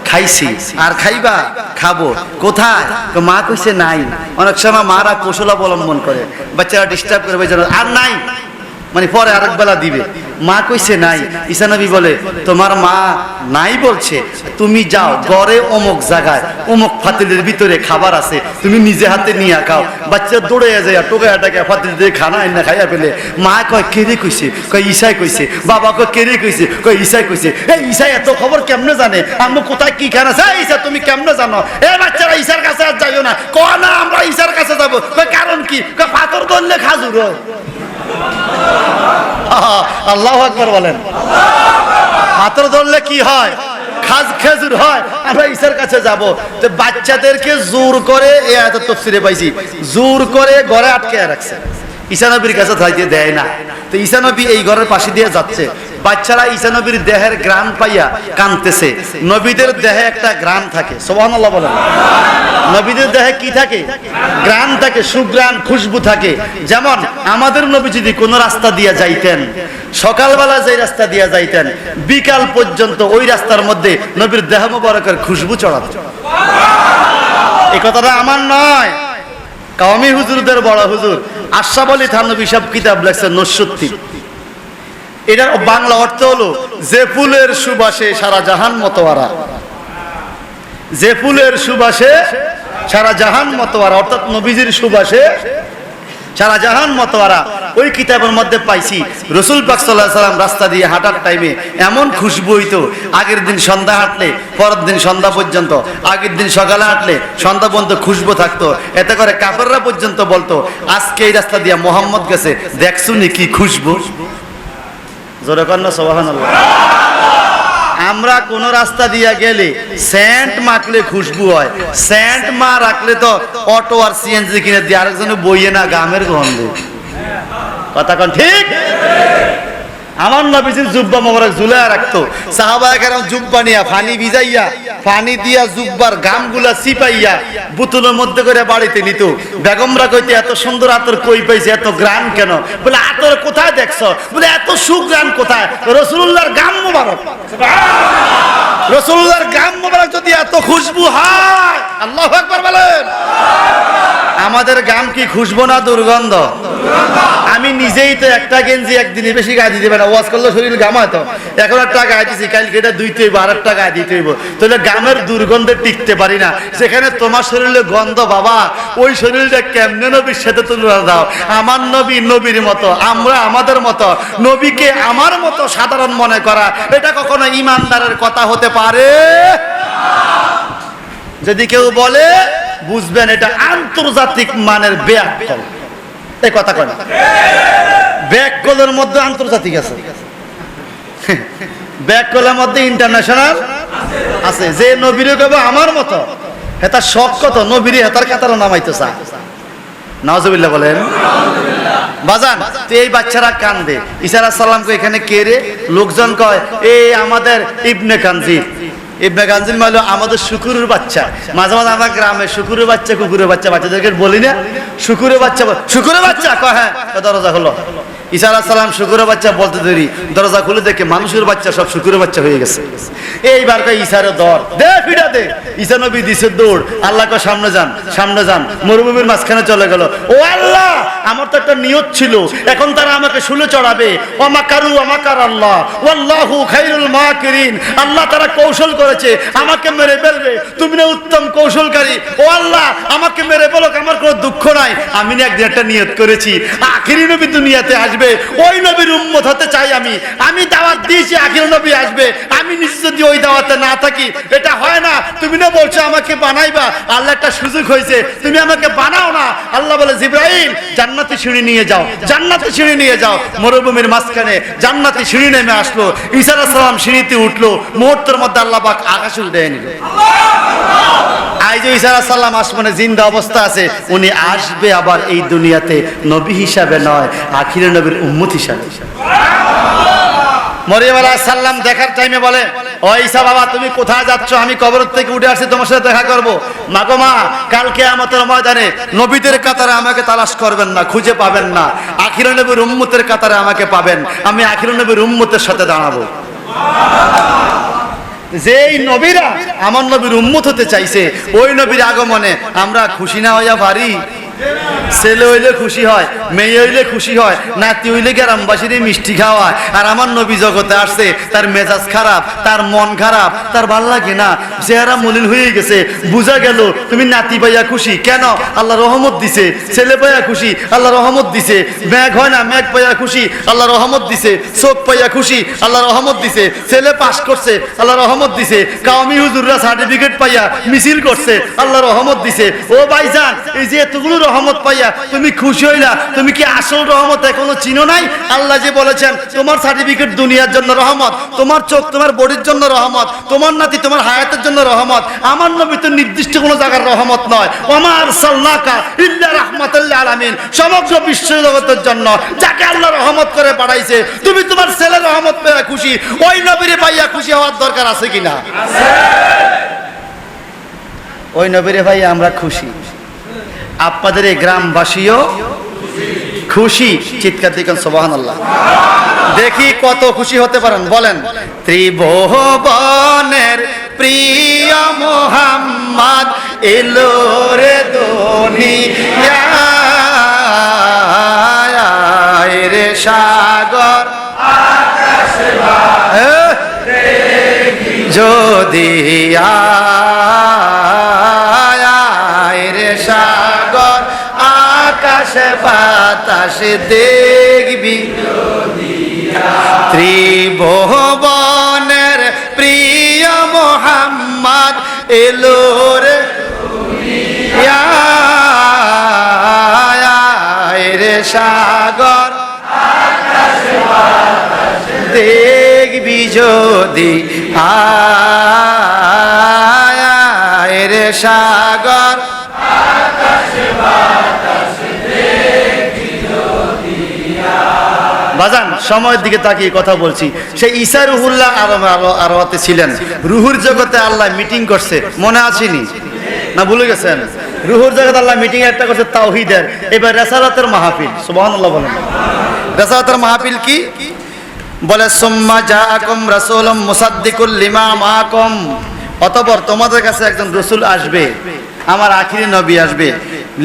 খাইছি। আর খাইবা? খাবো। কোথায়? মা কইছে নাই। অনেক সময় মারা কৌশল অবলম্বন করে, বাচ্চারা ডিস্টার্ব করবে যেন, আর নাই মানে পরে আরেক বেলা দিবে। মা কইছে নাই। ঈসা নবী বলে তোমার মা নাই বলছে, তুমি যাও ঘরে অমুক জায়গায় অমুক ফাতিলের ভিতরে খাবার আছে, তুমি নিজে হাতে নিয়ে খাও। বাচ্চা দৌড়ে যায় টোকাটাকে ফাতিল দিয়ে খানা এনে খাইয়া ফেলে। মা কয় কেড়ে কইছে? কয় ঈসাই কইছে। বাবা কয় কেড়ে কইছে? কয় ঈসাই কইছে। এই ঈসা এত খবর কেমনে জানে? আম্মু কোথায় কি খানা? ঈসা তুমি কেমনে জানো? এ বাচ্চারা ঈসার কাছে আর যাইও না। কয় না আমরা ঈসার কাছে যাবো। কয় কারণ কি? কয় পাথর ধরলে খাজুর হয়। আল্লাহু আকবার বলেন। পাথর ধরলে কি হয়? খেজুর হয়। আমরা ঈসার কাছে যাব। তো বাচ্চাদেরকে জোর করে এই আয়াতের তাফসীরে পাইছি, জোর করে ঘরে আটকে রাখছে, ঈসা নবীর কাছে যাইতে দেয় না। তো ঈসা নবী এই ঘরের পাশে দিয়ে যাচ্ছে, বাচ্চারা ঈসা নবীর দেহের ঘ্রাণ পাইয়া কাঁদতেছে। নবীদের দেহে একটা ঘ্রাণ থাকে, সুবহানাল্লাহ বলেন। নবীদের দেহে কি থাকে? ঘ্রাণ থাকে, সুঘ্রাণ, খুশবু থাকে। যেমন আমাদের নবী যদি কোনো রাস্তা দিয়ে যাইতেন, সকালবেলা যে রাস্তা দিয়ে যাইতেন, বিকাল পর্যন্ত ওই রাস্তার মধ্যে নবীর দেহ মোবারকের খুশবু ছড়াতো। এই কথাটা আমার নয়, কওমি হুজুরদের বড় হুজুর আশরাফ আলী থানভী সব কিতাব লেখছেন নসুত্তি। এটার বাংলা অর্থ হলো যে ফুলের সুবাসে সারা জাহান মতোয়ারা। যে ফুলের সুবাসে সারা জাহান মতোয়ারা, অর্থাৎ নবীজির সুবাসে সারা জাহান মতোয়ারা। ওই কিতাবের মধ্যে পাইছি রাসূল পাক সাল্লাল্লাহু আলাইহি ওয়াসাল্লাম রাস্তা দিয়ে হাঁটার টাইমে এমন খুশবু হইতো, আগের দিন সন্ধ্যা হাঁটলে পরের দিন সন্ধ্যা পর্যন্ত, আগের দিন সকালে হাঁটলে সন্ধ্যা পর্যন্ত খুশবু থাকতো। এতে করে কাফেররা পর্যন্ত বলতো আজকে এই রাস্তা দিয়ে মুহাম্মদ গেছে, দেখছুনি কি খুশবু। জোরে কর না সুবহানাল্লাহ। আমরা কোন রাস্তা দিয়ে গেলে সেন্ট মাখলে খুশবু হয়, সেন্ট মা রাখলে তো অটো আর সিএনজি কিনে দিয়ে আরেকজনে বইয়ে না গামের গন্ধে। কথা কোন ঠিক? আমার নবীজির জুব্বা মোবারক ঝুলায়া রাখতো, সাহাবায়ে কেরাম জুব্বা নিয়া পানি ভিজাইয়া, পানি দিয়া জুব্বার গামগুলা চিপাইয়া বোতলের মধ্যে করে বাড়িতে নিত। বেগমরা কইতে এত সুন্দর আতর কই পাইছে, এত গ্রান কেন? বলে আতর কোথায় দেখছো? বলে এত সুগ্রান কোথায়? রাসূলুল্লাহর গাম মোবারক। রাসূলুল্লাহর গাম মোবারক যদি এত খুশবু হয়, আল্লাহু আকবার বলেন। আমাদের গাম কি খুশবু না দুর্গন্ধ? আমি নিজেই তো একটা গেঞ্জি একদিনে বেশি গায়ে দিতে পারি না, ওয়াজ করলে শরীর গামায় তো। এখন একটা গায়ে দিছি, কালকে এটা ধুইতে হইব, আর একটা গায়ে দিতে হইব, তাহলে গামের দুর্গন্ধে টিকতে পারি না। সেখানে তোমার শরীরে গন্ধ বাবা, ওই শরীরটা কেমনে নবীর সাথে তুলনা দাও? আমার নবী নবীর মতো, আমরা আমাদের মতো, নবীকে আমার মতো সাধারণ মনে করা, এটা কখনো ইমানদারের কথা হতে পারে? যদি কেউ বলে বুঝবেন এটা আন্তর্জাতিক মানের ব্যাককল। এই কথা কয় না, ব্যাককলের মধ্যে আন্তর্জাতিক আছে, ব্যাককলের মধ্যে ইন্টারন্যাশনাল আছে। যে নবীরে কবে আমার মতো, হেতার শখ কত, নবীরে হেতার কাতারও নামাইতে চা। নাউজুবিল্লাহ বলেন। বাজান তো এই বাচ্চারা কান্দে, ঈসা আলাইহিস সালামকে এখানে কে রে? লোকজন কয় এই আমাদের ইবনে কানজির। ইবনে কানজির মানে আমাদের শুকুরের বাচ্চা। মাঝে মাঝে আমার গ্রামে শুকুরের বাচ্চা, কুকুরের বাচ্চা, বাচ্চাদেরকে বলি না শুকুরের বাচ্চা, শুকুরের বাচ্চা কয় হ্যাঁ, দরজা হলো ঈসা আলাইহিস সালাম শুকুরের বাচ্চা বলতে দেরি, দরজা খুলে দেখে মানুষের বাচ্চা সব শুকুরের বাচ্চা হয়ে গেছে। এইবার কয় ঈসারে দর দে, ফিরা দে। ঈসা নবী দিছে দৌড়, আল্লাহ কয় সামনে যান, সামনে যান। মরুভূমির মাঝখানে চলে গেল। ও আল্লাহ, আমার তো একটা নিয়ত ছিল, এখন তারা আমাকে শুলে চড়াবে। ওয়ামাকারু ওয়ামাকার আল্লাহ ওয়াল্লাহু খায়রুল মাকিরিন। আল্লাহ তারা কৌশল করেছে, আমাকে মেরে ফেলবে, তুমি না উত্তম কৌশলকারী। ও আল্লাহ, আমাকে মেরে ফেলো, আমার কোনো দুঃখ নাই। আমি না একদিন একটা নিয়ত করেছি, আখিরি নবী দুনিয়াতে আসবে, ওই নবীর উম্মত হতে চাই আমি দাওয়াত দিয়েছি আখিরি নবী আসবে, আমি নিজে যদি ওই দাওয়াতে না থাকি এটা হয় না। তুমি না বলছো আমাকে বানাইবা, আল্লাহ একটা সুযোগ হয়েছে, তুমি আমাকে বানাও না। আল্লাহ বলে জিবরাইল জান্নাতি সিঁড়ি নিয়ে যাও, জান্নাতি সিঁড়ি নিয়ে যাও। মরুভূমির মাঝখানে জান্নাতি সিঁড়ি নেমে আসলো, ঈসা আলাইহিস সালাম সিঁড়িতে উঠলো, মুহূর্তের মধ্যে আল্লাহ পাক আকাশে উঠে নিল। আজ ঈসা আলাইহিস সালাম আসমানে জিন্দা অবস্থা আছে, উনি আসবে আবার এই দুনিয়াতে নবী হিসাবে নয়, আখিরি নবীর উম্মত হিসাবে। মরিয়ম আলাইহিস সালাম দেখার টাইমে বলে, ও ঈসা বাবা তুমি কোথায় যাচ্ছ? আমি কবর থেকে উঠে আসছি তোমার সাথে দেখা করব। মা গো মা, কাল কিয়ামতের ময়দানে নবীদের কাতারে আমাকে তালাশ করবেন না, খুঁজে পাবেন না, আখিরি নবীর উম্মতের কাতারে আমাকে পাবেন, আমি আখিরি নবীর উম্মতের সাথে দাঁড়াবো। যেই নবীরা আমার নবীর উম্মত হতে চাইছে, ওই নবীর আগমনে আমরা খুশি না হইয়া পারি? ছেলে হইলে খুশি হয়, মেয়ে হইলে খুশি হয়, নাতি হইলে গ্রামবাসীর মিষ্টি খাওয়ায়। আর আমার নবী জগতে আসছে, তার মেজাজ খারাপ, তার মন খারাপ, তার ভাল লাগে না, চেহারা মলিন হয়ে গেছে। বুঝা গেল তুমি নাতি পাইয়া খুশি কেন? আল্লাহ রহমত দিছে। ছেলে পাইয়া খুশি, আল্লাহ রহমত দিছে। মেঘ হয় না, মেঘ পাইয়া খুশি, আল্লাহ রহমত দিছে। চোখ পাইয়া খুশি, আল্লাহ রহমত দিছে। ছেলে পাস করছে, আল্লাহ রহমত দিছে। কাওমি হুজুররা সার্টিফিকেট পাইয়া মিছিল করছে, আল্লাহ রহমত দিছে। ও ভাইজান, এই যে এতগুলো রহমত পাইয়া তুমি খুশি হইলা, তুমি কি আসল রহমত এখনো চিনো নাই? আল্লাহ যে বলেছেন তোমার সার্টিফিকেট দুনিয়ার জন্য রহমত, তোমার চোখ তোমার বডির জন্য রহমত, তোমার নাতি তোমার হায়াতের জন্য রহমত। আমার নবী তো নির্দিষ্ট কোনো জায়গার রহমত নয়। ওমা আরসালনাকা ইল্লা রাহমাতাল লিল আলামিন, সমগ্র বিশ্ব জগতের জন্য যাকে আল্লাহ রহমত করে পাঠাইছে। তুমি তোমার ছেলের রহমত পেয়ে খুশি, ওই নবীরে পাইয়া খুশি হওয়ার দরকার আছে কিনা? আছে। ওই নবীরে ভাই আমরা খুশি, আপনাদের এই গ্রামবাসীও খুশি। চিৎকার দিকেন সুবহানাল্লাহ। দেখি কত খুশি হতে পারেন বলেন। ত্রিভুবনের প্রিয় মুহাম্মদ এলো রে দুনিয়ায়, রে সাগর আকাশে যদি সাগর আকাশে বাতাসে দেখবি, ত্রিভুবনের প্রিয় মুহাম্মদ এলো রে রে সাগর আকাশে বাতাসে দেখবি যদি রে সাগর বাজান। সময়ের দিকে তাকিয়ে কথা বলছি। সেই ঈসা রুহুল্লাহ আরওয়াতে ছিলেন, রুহুর জগতে আল্লাহ মিটিং করছে, মনে আসেনি না? ভুলে গেছেন? রুহুর জগতে আল্লাহ মিটিং একটা করছে তাওহীদের। এবার রিসালাতের মাহফিল, সুবহানাল্লাহ বলেন। রিসালাতের মাহফিল কি বলে? সুম্মা জাআকুম রাসূলুম মুসাদ্দিকুল লিমা মাআকুম, অতঃপর তোমাদের কাছে একজন রাসূল আসবে, আমার আখিরি নবী আসবে।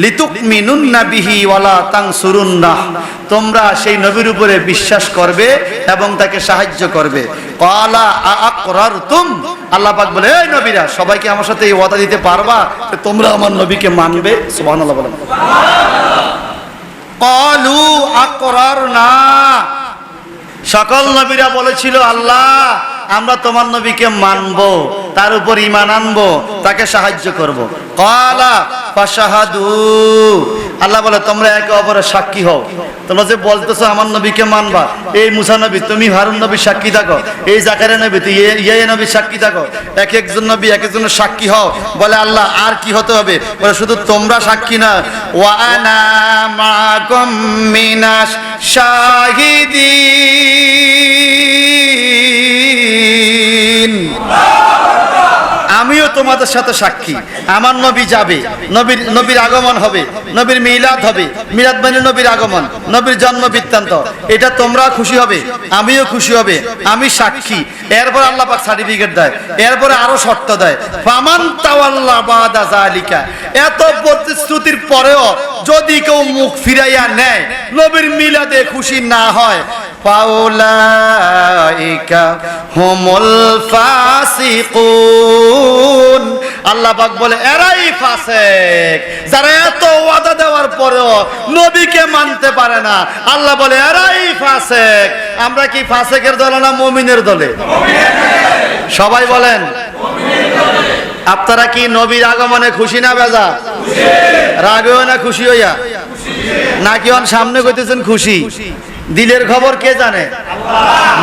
লিতুমিনুন্না বিহি ওয়ালা তানসুরুন্নাহ, তোমরা সেই নবীর উপরে বিশ্বাস করবে এবং তাকে সাহায্য করবে। ক্বালা আআকরারতুম, আল্লাহ পাক বলে এই নবীরা সবাইকে আমার সাথে এই ওয়াদা দিতে পারবা যে তোমরা আমার নবীকে মানবে? সুবহানাল্লাহ বলেন। ক্বালু আকরারনা, সকল নবীরা বলেছিল আল্লাহ আমরা তোমার নবীকে মানবো, তার উপর ঈমান আনবো, তাকে সাহায্য করব। ক্বালা ফাশহাদু, আল্লাহ বলে তোমরা একে অপরের সাক্ষী হও। তোমরা যে বলতেছো আমার নবীকে মানবা, এই মুসা নবী তুমি হারুন নবী সাক্ষী থাকো, এই জাকারিয়া নবী তুই ইয়া নবী সাক্ষী থাকো, এক একজন নবী এক একজনের সাক্ষী হও। বলে আল্লাহ আর কি হতে হবে? বলে শুধু তোমরা সাক্ষী না, ওয়া আনা মাকুম মিনাশ শাহিদিন, আমি আমিও তোমাদের সাথে সাক্ষী। আমার নবী যাবে, নবীর আগমন হবে, নবীর মিলাদ হবে, মিলাদ মানে নবীর আগমন, নবীর জন্ম বৃত্তান্ত, এটা তোমরা খুশি হবে, আমিও খুশি হবে, আমি সাক্ষী। এরপর আল্লাহ পাক সার্টিফিকেট দেয়, এরপরে আরো শর্ত দেয়, ফামান তাওয়াল্লা বাদা যালিকা। এত প্রতিশ্রুতির পরেও যদি কেউ মুখ ফিরাইয়া নেয়, নবীর মিলাদে খুশি না হয়, ফাউলাইকা হুমুল ফাসিকুন। আল্লাহ পাক বলে এরাই ফাসিক, যারা এত ওয়াদা দেওয়ার পরেও নবীকে মানতে পারে না। আল্লাহ বলে এরাই ফাসিক। আমরা কি ফাসিকের দলে না মুমিনের দলে? সবাই বলেন আপনারা কি নবীর আগমনে খুশি না বেজা? রাগ হইয়া না খুশি হইয়া? নাকি অন সামনে কইতেছেন খুশি? দিলের খবর কে জানে?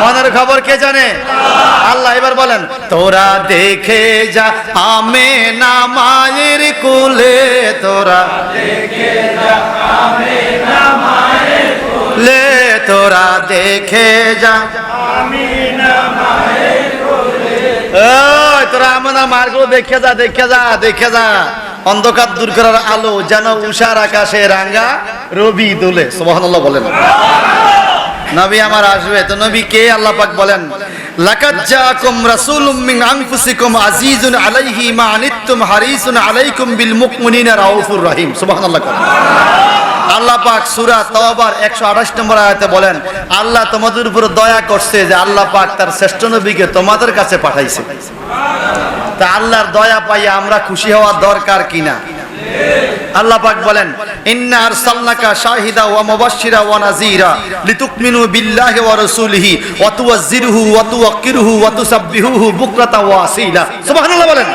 মনের খবর কে জানে? আল্লাহ। এবার বলেন, তোরা দেখে যা আমেনা মায়ের কোলে, তোরা দেখে যা আমেনা মায়ের কোলে, তোরা দেখে যা আমেনা মায়ের কোলে। ওই তোরা আমেনা মায়ের কোলে দেখে যা, দেখে যা, দেখে যা। অন্ধকার দূর করার আলো যেন উষার আকাশে রাঙ্গা রবি দোলে। সুবহানাল্লাহ বলেন। নবী আমার আসবে, তো নবী কে? আল্লাহ পাক বলেন, লাকাদ জাআকুম রাসূলুম মিন আনফুসিকুম আজিজুন আলাইহি মা আনিতুম হারিসুন আলাইকুম বিল মুমিনিনা রাউফুর রহিম। সুবহানাল্লাহ। আল্লাহ পাক সূরা তাওবার 128 নম্বর আয়াতে বলেন, আল্লাহ তোমাদের উপর দয়া করছে যে আল্লাহ পাক তার শ্রেষ্ঠ নবীকে তোমাদের কাছে পাঠাইছে। তা আল্লাহর দয়া পাই আমরা খুশি হওয়া দরকার কিনা? আল্লাহ পাক বলেন, ইন্না আরসালনাকা শাহিদা ওয়া মুবাশশিরা ওয়া নাযীরা লিতুকমিনু বিল্লাহি ওয়া রাসূলিহি ওয়া তুওয়াজ্জিরুহু ওয়া তুওয়াক্কিরুহু ওয়া তুসাব্বিহুহু বুকরাতা ওয়া আসীলা। সুবহানাল্লাহ বলেন।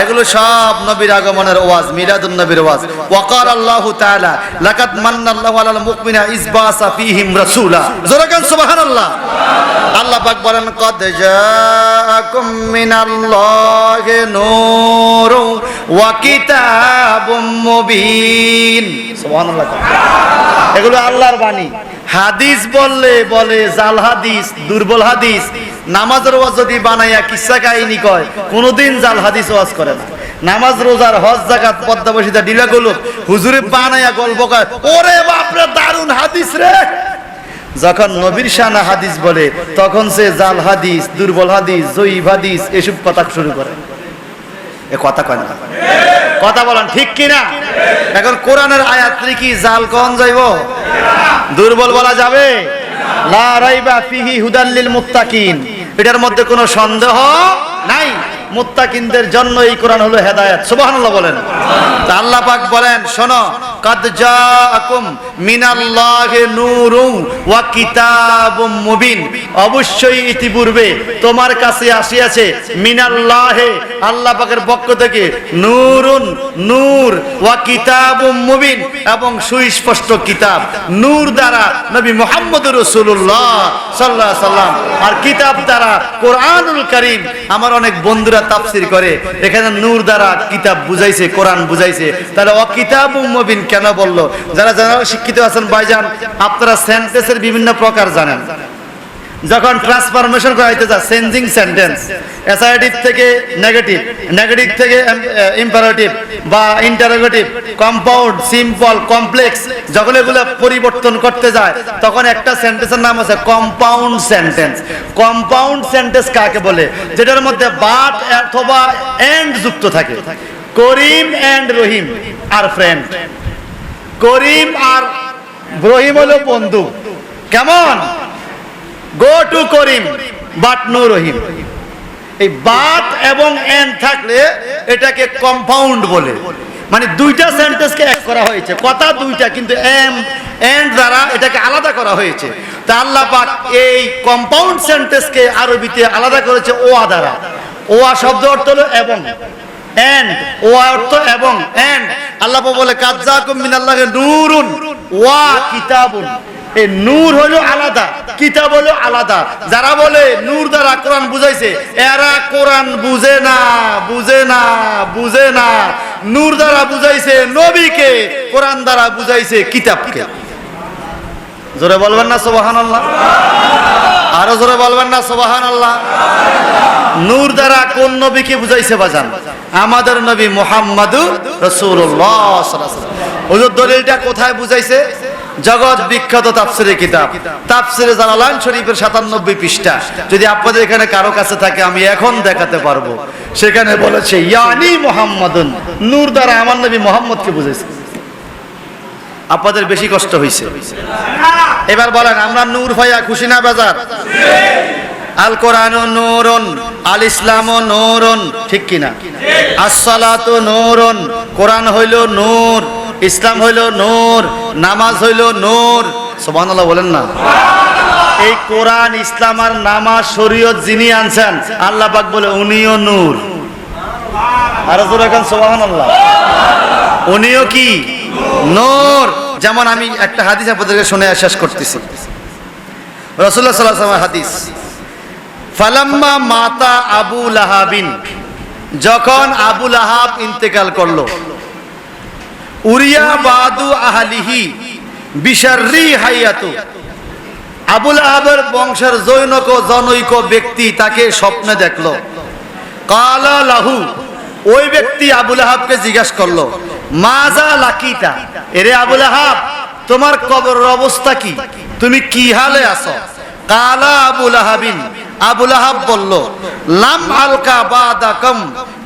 এগুলো সব নবীর আগমনের ওয়াজ, মিলাদুন নবীর ওয়াজ। ওয়া ক্বালা আল্লাহু তাআলা লাকাদ মান্নাল্লাহু আলাল মুমিনিনা ইয বাসা ফীহিম রাসূলা। জোরে গান সুবহানাল্লাহ। আল্লাহ পাক বলেন, ক্বাদ জাআকুম মিনাল্লাহি নূরুন ওয়া কিতাবুম মুবিন। সুবহানাল্লাহ। এগুলো আল্লাহর বাণী। হাদিস বললে বলে জাল হাদিস, দুর্বল হাদিস। নামাজের ওয়াজ যদি বানাইয়া কিসসা কাহিনী কয়, কোনোদিন জাল হাদিস ওয়াজ করে না। নামাজ, রোজার, হজ, যাকাত, পর্দা বসিতা ডিলা গুলো হুজুরে বানাইয়া গল্প কয়, ওরে বাপ রে দারুন হাদিস রে। যখন নবীর শানা হাদিস বলে তখন সে জাল হাদিস, দুর্বল হাদিস, জয়ীফ হাদিস এসব কথা শুরু করে। এ কথা কয় না? কথা বলেন ঠিক কিনা? এখন কোরআনের আয়াত কি জাল কোন যাইব? দুর্বল বলা যাবে? লা রাইবা ফিহি হুদাল লিল মুত্তাকিন। এটার মধ্যে কোনো সন্দেহ নাই। মুত্তাকিনদের জন্য এই কোরআন হলো হেদায়েত। সুবহানাল্লাহ বলেন। তা আল্লাহ পাক বলেন, শোনো, কাদ জাআকুম মিনাল্লাহি নূরুন ওয়া কিতাবুম মুবিন। অবশ্যই ইতিপূর্বে তোমার কাছে আসিয়াছে মিনাল্লাহি, আল্লাহ পাকের পক্ষ থেকে, নূরুন, নূর, ওয়া কিতাবুম মুবিন, এবং সুস্পষ্ট কিতাব। নূর দ্বারা নবী মুহাম্মদুর রাসূলুল্লাহ সাল্লাল্লাহু আলাইহি সাল্লাম, আর কিতাব দ্বারা কোরআনুল কারীম। আমার অনেক বন্ধুরা তাফসীর করে, এখানে নূর দ্বারা কিতাব বুঝাইছে, কোরআন বুঝাইছে, তাহলে ওয়া কিতাবুম মুবিন কেন বললো? যারা যারা শিক্ষিত আছেন ভাইজান, আপনারা সেন্টেন্সের বিভিন্ন প্রকার জানেন। যখন ট্রান্সফরমেশন করা হইতে যায়, চেঞ্জিং সেন্টেন্স, অ্যাসার্টিভ থেকে নেগেটিভ, নেগেটিভ থেকে ইম্পারেটিভ বা ইন্টারোগেটিভ, কম্পাউন্ড, সিম্পল, কমপ্লেক্স, যখন এগুলো পরিবর্তন করতে যায় তখন একটা সেন্টেন্সের নাম আছে কম্পাউন্ড সেন্টেন্স। কম্পাউন্ড সেন্টেন্স কাকে বলে? যেটার মধ্যে বাট অথবা এন্ড যুক্ত থাকে। করিম এন্ড রহিম আর ফ্রেন্ড। করিম আর রহিম হলো বন্ধু। কেমন? Go to Karim but no Rahim. এই বাট এবং এন্ড থাকলে এটাকে কম্পাউন্ড বলে। মানে দুইটা সেন্টেন্সকে এক করা হয়েছে, কথা দুইটা, কিন্তু এন্ড দ্বারা এটাকে আলাদা করা হয়েছে। তা আল্লাহ পাক এই কম্পাউন্ড সেন্টেন্সকে আরবিতে আলাদা করেছে ওয়া দ্বারা। ওয়া শব্দ অর্থ হলো এবং, এন্ড, ওয়া অর্থ এবং, এন্ড। আল্লাহ বলে, কাদ জাআকুম মিনাল্লাহি নূরুন ওয়া কিতাবুন। এই নূর হলো আলাদা, কিতাব হলো আলাদা। যারা বলে নূর দ্বারা কোরআন বুঝাইছে, এরা কোরআন বুঝে না, বুঝে না, বুঝে না। নূর দ্বারা বুঝাইছে নবীকে, কোরআন দ্বারা বুঝাইছে কিতাবকে। জোরে বলবেন না সুবহানাল্লাহ? আরো জোরে বলবেন না সুবহানাল্লাহ। নূর দ্বারা কোন নবীকে বুঝাইছে বাজান? আমাদের নবী মুহাম্মাদুর রাসূলুল্লাহ সাল্লাল্লাহু আলাইহি ওয়াসাল্লাম। ওই দলিলটা কোথায় বুঝাইছে? জগৎ বিখ্যাত তাফসীরের কিতাব তাফসীরে জালালাইন শরীফের 97 পৃষ্ঠা, যদি আপনাদের এখানে কারো কাছে থাকে আমি এখন দেখাতে পারবো। সেখানে বলেছে ইয়ানি মুহাম্মাদুন, নূর দ্বারা আমার নবী মুহাম্মদকে বুঝাইছে। আপনাদের বেশি কষ্ট হয়েছে। এবার বলেন আমরা নূর ভাইয়া খুশি না বেজার? আল কোরআনু নূরুন, আল ইসলামু নূরুন, ঠিক কি না? আসসালাতু নূরুন, কোরআন হইল নূর, ইসলাম হইল নূর, নামাজ হইল নূর। সুবহানাল্লাহ বলেন না। এই কোরআন, ইসলাম আর নামাজ শরীয়ত যিনি আনছেন আল্লাহ পাক বলে উনিও নূর। আর জোরে বলেন সুবহানাল্লাহ। উনিও কি? নূর। যেমন আমি একটা হাদিস আপনাদেরকে শুনে শেষ করতেছি। রাসূলুল্লাহ সাল্লাল্লাহু আলাইহি ওয়াসাল্লাম হাদিস, ফালাম্মা মাতা আবু লাহাবিন, যখন আবু লাহাব ইন্তেকাল করলো, উরিয়া বাদু আহলিহি বিশাররি হায়াতু, আবু লাহাবের বংশের জনৈক ব্যক্তি তাকে স্বপ্নে দেখলো। কালা লাহু, ওই ব্যক্তি আবু লাহাবকে জিজ্ঞাসা করলো, মাজা লাকিতা, এরে আবু লাহাব তোমার কবরের অবস্থা কি, তুমি কি হালে আছো? কালা আবু লাহাবিন, আবু লাহাব বলল, লাম আলকা বাদাকাম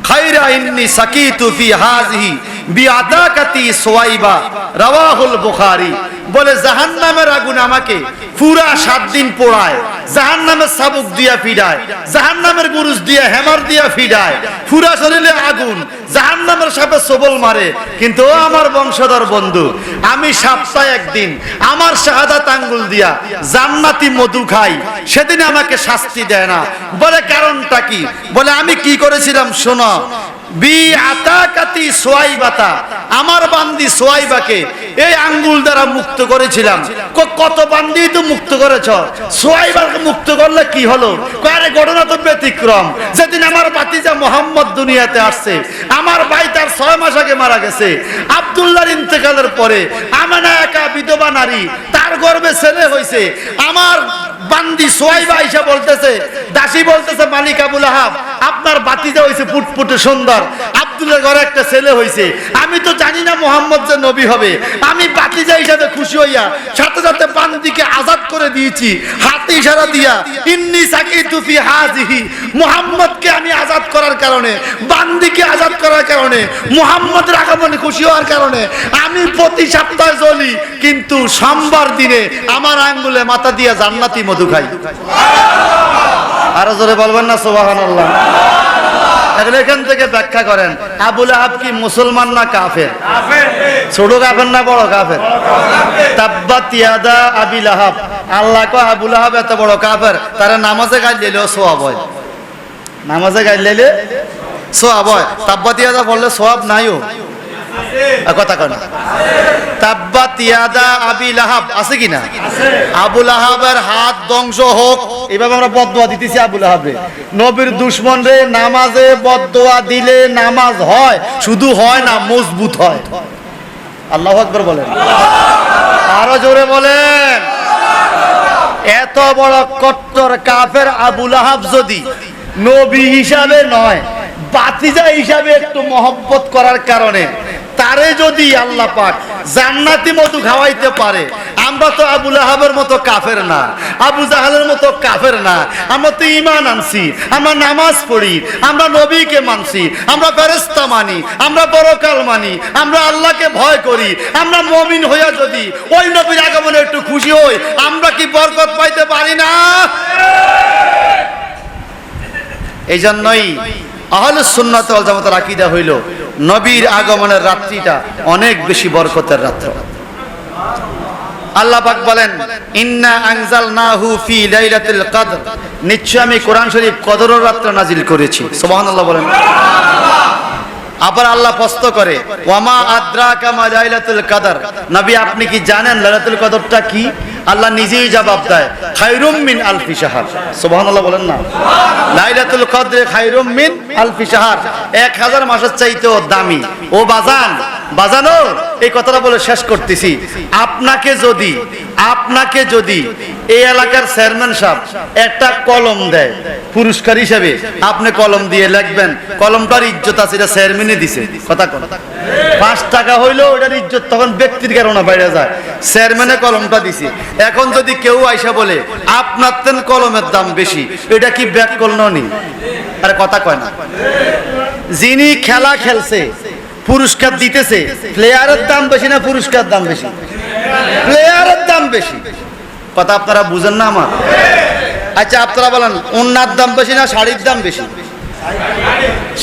খায়রা ইন্নী সাকিতু ফি হাযিহি বিআদাকাতি সুওয়াইবা, রাওয়াহুল বুখারী। বলে জাহান্নামের আগুন আমাকে পুরা 7 দিন পোড়ায়, জাহান্নামের চাবুক দিয়া ফিডায়, জাহান্নামের গুরুজ দিয়া হেমার দিয়া ফিডায়, পুরা শরীরে আগুন, জাহান্নামের সাপে সবল মারে। কিন্তু ও আমার বংশধর বন্ধু, আমি সপ্তাহে একদিন আমার শাহাদাত আঙ্গুল দিয়া জান্নাতি মধু খাই, সেদিন আমাকে শাস্তি দেয় না। বলে কারণটা কি? বলে আমি কি করেছিলাম শোনো, বি আতাকাতি সুয়াইবাতা, আমার বান্দি সুয়াইবাকে এই আঙ্গুল দ্বারা মুক্ত করেছিলাম। কত বান্দি তো মুক্ত করেছ, সুয়াইবাকে মুক্ত করলে কি হলো? আরে ঘটনা তো ব্যতিক্রম। যেদিন আমার ভাতিজা মুহাম্মদ দুনিয়াতে আসছে, আমার ভাই তার 6 মাস আগে মারা গেছে। আব্দুল্লাহর ইন্তেকালের পরে আমেনা একা বিধবা নারী, তার গর্ভে ছেলে হয়েছে। আমার বান্দি সুয়াইবা আয়েশা বলতেছে, দাসী বলতেছে, মালিক আবু লাহাব আপনার ভাতিজা হয়েছে ফুটফুটে সুন্দর, আব্দুল্লাহর ঘরে একটা ছেলে হয়েছে। আমি তো জানি না মুহাম্মদ যে নবী হবে। আমি ভাতিজা হিসাবে খুশি হইয়া সাথে সাথে বান্দিকে আজাদ করে দিয়েছি, হাতে ইশারা দিয়া ইন্নী সাকিতু ফি হাযিহি, মুহাম্মদকে আমি আজাদ করার কারণে, বান্দিকে আজাদ করার কারণে, মুহাম্মদের আগমনে খুশি হওয়ার কারণে আমি প্রতি সপ্তাহে জ্বলি, কিন্তু সোমবার দিনে আমার আঙ্গুলে মাথা দিয়া জান্নাতি মধু খাই। আরো জোরে বলবেন না সুবহানাল্লাহ। এখন এখান থেকে ব্যাখ্যা করেন, আবু লাহাব কি মুসলমান না কাফের? ছোট কাফের না বড় কাফের? তাব্বাত ইয়াদা আবি লাহাব, আল্লাহ কো আবু লাহাব এত বড় কাফের, তারা নামাজে গাইলেও সওয়াব হয়, নামাজে গাইলে সওয়াব হয়। তাব্বাত ইয়াদা বললে সওয়াব নাইও, কথা কয় না। তাব্বাত ইয়াদা আবি লাহাব আছে কি না? আবু লাহাবের হাত ধ্বংস হোক, এভাবে আমরা বদদোয়া দিতেছি আবু লাহাবে। নবীর দুশমন রে নামাজে বদদোয়া দিলে নামাজ হয়, শুধু হয় না মজবুত হয়। আল্লাহু আকবার বলেন, আরো জোরে বলেন। এত বড় কট্টর কাফের আবু লাহাব যদি নবী হিসাবে নয়, ভাতিজা হিসাবে একটু মহব্বত করার কারণে তারে যদি আল্লাহ পাক জান্নাতি মধু খাওয়াইতে পারে, আমরা তো আবু লাহাবের মতো কাফের না, আবু জাহালের মতো কাফের না। আমরা তো ঈমান আনছি, আমরা নামাজ পড়ি, আমরা নবীকে মানছি, আমরা ফেরেশতা মানি, আমরা পরকাল মানি, আমরা আল্লাহকে ভয় করি। আমরা মুমিন হইয়া যদি ওই নবীর আগমনে একটু খুশি হই, আমরা কি বরকত পাইতে পারি না? এই জন্যই আহলুস সুন্নাত ওয়াল জামাতের আকীদা হইল নবীর আগমনের রাত্রিটা অনেক বেশি বরকতের রাত্র। আল্লাহ পাক বলেন, ইন্না আনজালনাহু ফি লাইলাতুল কদর, নিশ্চয় আমি কোরআন শরীফ কদরের রাত্রে নাজিল করেছি। সুবহানাল্লাহ বলেন। আবার আল্লাহ প্রশ্ন করে, ওয়ামা আদরাকা মা লাইলাতুল কদর, নবী আপনি কি জানেন লাইলাতুল কদরটা কি? আল্লাহ নিজেই জবাব দেয়, খায়রুম মিন আলফি শাহর। সুবহানাল্লাহ বলেন না। লাইলাতুল কদর খায়রুম মিন আলফি শাহর, 1000 মাসের চাইতেও দামি। ও বাজান, বাজানো এই কথাটা বলে শেষ করতেছি। আপনাকে যদি এই এলাকার চেয়ারম্যান সাহেব একটা কলম দেয় পুরস্কার হিসেবে, আপনি কলম দিয়ে লিখবেন, কলমটার ইজ্জত আছে, এটা চেয়ারম্যানে দিছে, কথা কোন 5 টাকা হইলো ওটার ইজ্জত তখন ব্যক্তির কারণে বাইরে যায়, চেয়ারম্যানে কলমটা দিছে। এখন যদি কেউ আইসা বলে আপনার তেন কলমের দাম বেশি, এটা কি ব্যাক করলো নি? আরে কথা কয় না। যিনি খেলা খেলছে পুরস্কার দিতেছে, প্লেয়ারের দাম বেশি না পুরস্কার দাম বেশি? প্লেয়ারের দাম বেশি। কথা আপনারা বুঝেন না আমার? আচ্ছা আপনারা বলেন ওন্নার দাম বেশি না শাড়ির দাম বেশি?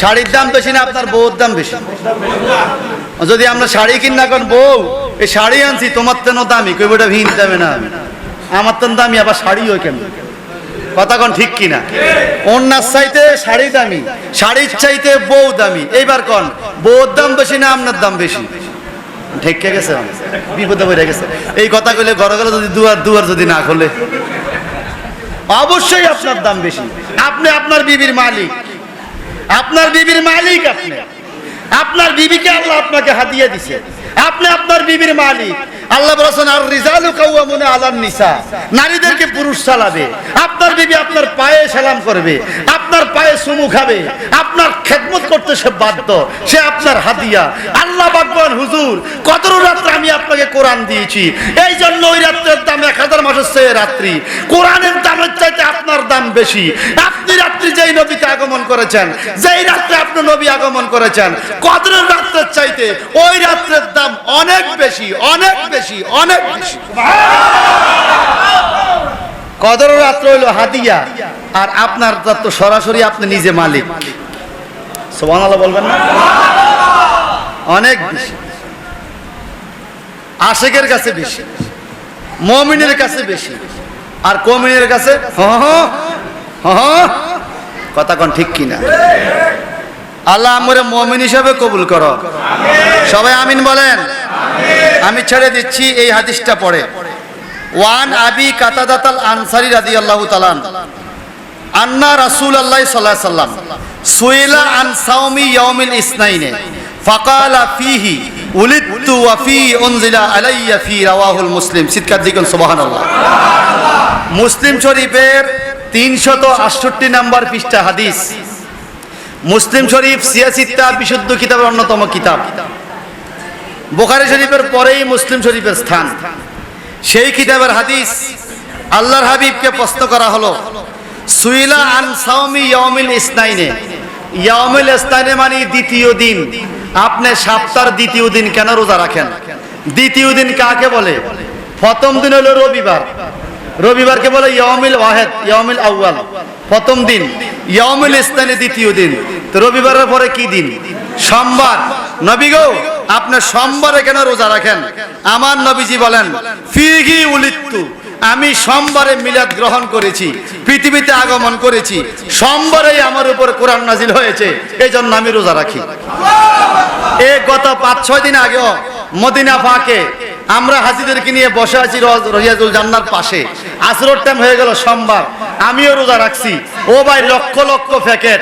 শাড়ির দাম বেশি না আপনার বউর দাম বেশি? যদি আমরা শাড়ি কিনা কোন বউ এই শাড়ি আনছি তোমার তেন দামি, কই ওটা ভিন দামে না, আমার তেন দামি, আবার শাড়ি ওই কেন? কথা কোন ঠিক কিনা? ওন্নার চাইতে শাড়ি দামি, শাড়ির চাইতে বউ দামি। এইবার কোন বউর দাম বেশি না আপনার দাম বেশি? ঠিক গেছে, বিপদে পড়ে গেছে। এই কথা কইলে ঘরে গেলে যদি দুয়ার যদি না খোলে, অবশ্যই আপনার দাম বেশি। আপনি আপনার বিবির মালিক, আপনার বিবির মালিক, আপনার বিবিকে আল্লাহ আপনাকে হাদিয়া দিছে, আপনি আপনার বিবির মালিক। আল্লাহ বলেছেন আর রিজালু কাওয়ামুনা আলান নিসা, নারীদেরকে পুরুষ চালাবে। আপনার বিবি আপনার পায়ে সালাম করবে, আপনার পায়ে চুমু খাবে, আপনার খেদমত করতে সে বাধ্য, সে আপনার হাদিয়া। আল্লাহ ভগবান হুজুর কদর রাত্রে আমি আপনাকে কোরআন দিয়েছি, এই জন্য ওই রাত্রের দাম 1000 মাসের চেয়ে রাত্রি, কোরআনের দামের চাইতে আপনার দাম বেশি। আপনি রাত্রি যেই নবীতে আগমন করেছেন, যেই রাত্রে আপনি নবী আগমন করেছেন, কদরের রাত্রের চাইতে ওই রাত্রের দাম অনেক বেশি, অনেক বেশি, অনেক বেশি। কদরের রাত্র হইল হাদিয়া, আর আপনার তো সরাসরি আপনি নিজে মালিক। সুবহানাল্লাহ বলবেন না? অনেক বেশি। আশিকের কাছে বেশি, মুমিনের কাছে বেশি, আর কমিনের কাছে কথা কোন ঠিক কিনা? আল্লাহ আমরে মুমিন হিসাবে কবুল করো, সবাই আমিন বলেন। আমি ছেড়ে দিচ্ছি, এই হাদিসটা পড়ে। ওয়ান আবি কাতাদাতাল আনসারী রাদিয়াল্লাহু তাআলা আন্না রাসূলুল্লাহ সাল্লাল্লাহু আলাইহি ওয়াসাল্লাম সুইলা আন সাওমি ইয়াউমিল ইসনাইনে ফাকালা ফীহি উলিদতু ওয়া ফী উনজিলা আলাইয়া ফী রাওয়াহুল মুসলিম। চিৎকার দিবেন সুবহানাল্লাহ। মুসলিম শরীফের 368 নম্বর পৃষ্ঠা হাদিস। মুসলিম শরীফ সিয়াসিত্তা বিশুদ্ধ কিতাবের অন্যতম কিতাব। বুখারী শরীফের পরেই মুসলিম শরীফের স্থান। সেই কিতাবের হাদিস, আল্লাহর হাবিবকে প্রশ্ন করা হলো সুইলা আন সাওমি ইয়াউমিল ইসনাইনে। ইয়াউমিল ইসনাইনে মানে দ্বিতীয় দিন। আপনি সপ্তাহের দ্বিতীয় দিন কেন রোজা রাখেন? দ্বিতীয় দিন কাকে বলে? প্রথম দিন হলো রবিবার, রবিবারকে বলে ইয়াউমিল ওয়াহিদ, ইয়াউমিল আউয়াল প্রথম দিন, ইয়াউমিল ইসনাইনে দ্বিতীয় দিন। তো রবিবারের পরে কি দিন? সোমবার। নবী গো আপনি সোমবারে কেন রোজা রাখেন? আমার নবীজি বলেন ফিহি উলিদতু, আমি সোমবারে মিলাদ গ্রহণ করেছি, পৃথিবীতে আগমন করেছি, সোমবারেই আমার উপর কোরআন নাজিল হয়েছে, এই জন্য আমি রোজা রাখি। এই গত 5-6 দিন আগেও মদিনা পাকে আমরা হাজিদেরকে নিয়ে বসে আছি রিয়াজুল জান্নার পাশে। আসরের টাইম হয়ে গেল সোমবার, আমিও রোজা রাখছি। ও ভাই লক্ষ লক্ষ প্যাকেট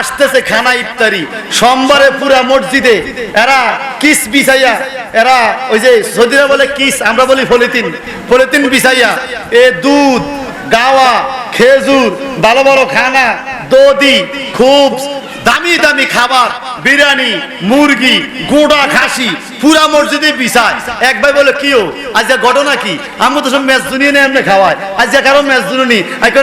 আসতেছে খানা ইফতারি। সোমবারে পুরা মসজিদে এরা কিস বিছাইয়া, এরা ওই যে সৌদিরা বলে কিস, আমরা বলি পলিথিন, পলিথিন বিছাইয়া এ দুধ, গাওয়া, খেজুর, ভালো ভালো খানা, দধি, খুব দামি দামি খাবার, বিরিয়ানি, মুরগি, গোড়া খাসি পুরা মসজিদে বিছায়। এক ভাই বলে কিও আজ ঘটনা কি? আমি তো সব মেজদুনি নিয়ে এমনি খাওয়াই, আজকে কারো মেজদুনি।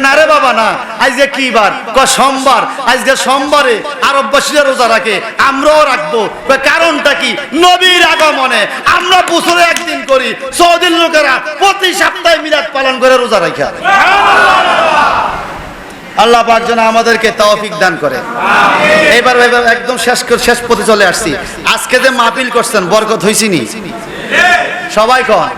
না রে বাবা না, আজকে কি বার? সোমবার। আজকে সোমবারে আরববাসীরা রোজা রাখে, আমরাও রাখবো। কারণটা কি? নবীর আগমনে আমরা বছরে একদিন করি, সৌদির লোকেরা প্রতি সপ্তাহে মিলাদ পালন করে রোজা রাখে। আল্লাহ পাক যেন আমাদেরকে তৌফিক দান করে। এবার একদম শেষ পথে চলে আসছি। আজকে যে মাহফিল করছেন বরকত হইছে নি? সবাই কন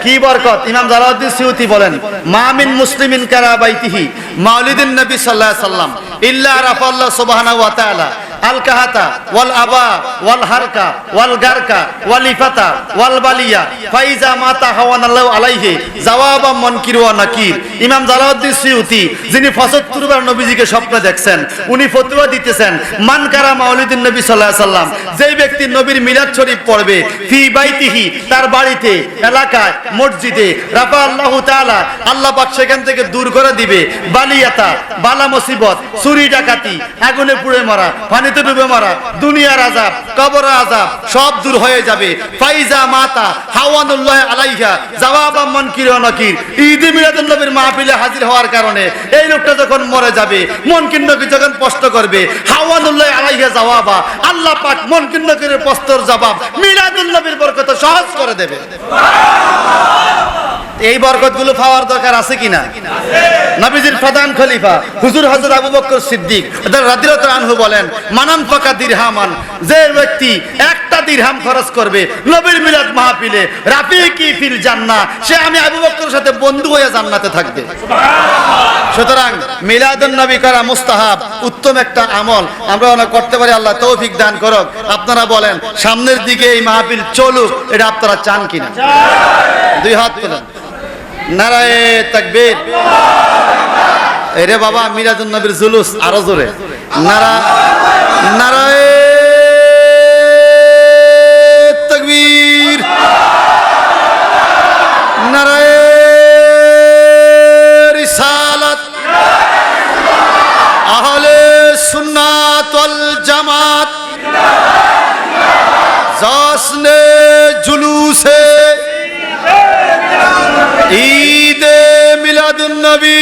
কি বরকত? ইমাম জালালউদ্দিন সিউতি বলেন মা মিন মুসলিমিন কারা বাইতিহি মাউলিদিন নবী সাল্লাল্লাহু আলাইহি ওয়াসাল্লাম ইল্লা রাফাল্লাহু সুবহানাহু ওয়া তাআলা আল কাহাতা ওয়াল আবা ওয়াল হারকা ওয়াল গারকা ওয়াল ইফাতা ওয়াল বালিয়া ফাইজা মাতা হাওয়ানাল্লাহু আলাইহি জাওয়াবাম মুনকির ওয়া নাকির। ইমাম জালালউদ্দিন সুয়ুতি যিনি 75 বার নবীজিকে স্বপ্নে দেখছেন, উনি ফতোয়া দিতেছেন মান কারা মাউলিদুন নবী সাল্লাল্লাহু আলাইহি সাল্লাম, যেই ব্যক্তি নবীর মিলাদ শরীফ পড়বে ফি বাইতিহি তার বাড়িতে এলাকায় মসজিদে রাফা আল্লাহু তাআলা আল্লাহ পাক সেখান থেকে দূর করে দিবে বালিয়াতা বালা মুসিবত চুরি ডাকাতি আগুনে পুড়ে মরা পানিতে ডুবে মরা দুনিয়ার আযাব কবরের আযাব সব দূর হয়ে যাবে। ফাইজা মাতা হাওয়ানুল্লাহ আলাইহা জাওয়াবাম মুনকির ওয়া নাকির। ঈদ মিলাদুন নবীর মাহফিলে হাজির হওয়ার কারণে এই লোকটা যখন মরে যাবে মুনকির নকির যখন প্রশ্ন করবে হাওয়ানুল্লাহ আলাইহা জাওয়াবা, আল্লাহ পাক মুনকির নকিরের প্রশ্নের জবাব মিলাদুন নবীর বরকতে সহজ করে দেবে। এই বরকতগুলো পাওয়ার দরকার আছে কিনা? নবীজির প্রধান খলিফা হুজুর হযরত আবু বকর সিদ্দিক রাদিয়াল্লাহু আনহু বলেন মানাম ফাকা দিরহামান, যে ব্যক্তি একটা দিরহাম খরচ করবে নবীর মিলাদ মাহফিলে রাফিকি ফিল জান্নাহ, সে আমি আবু বকরের সাথে বন্ধু হয়ে জান্নাতে থাকবে। সুতরাং মিলাদুন নবী করা মুস্তাহাব, উত্তম একটা আমল, আমরা অনেক করতে পারি। আল্লাহ তৌফিক দান করুক। আপনারা বলেন সামনের দিকে এই মাহফিল চলুক, এটা আপনারা চান কিনা? দুই হাত তুলেন, নারায়ে তাকবীর। এরে বাবা মিলাদুন নবীর জুলুস আরো জোরে, নারায়ে তাকবীর, নারায়ে রিসালাত, আহলে সুন্নাত ওয়াল জামাত, জশ্নে জুলুসে ঈদে মিলাদুন নবী।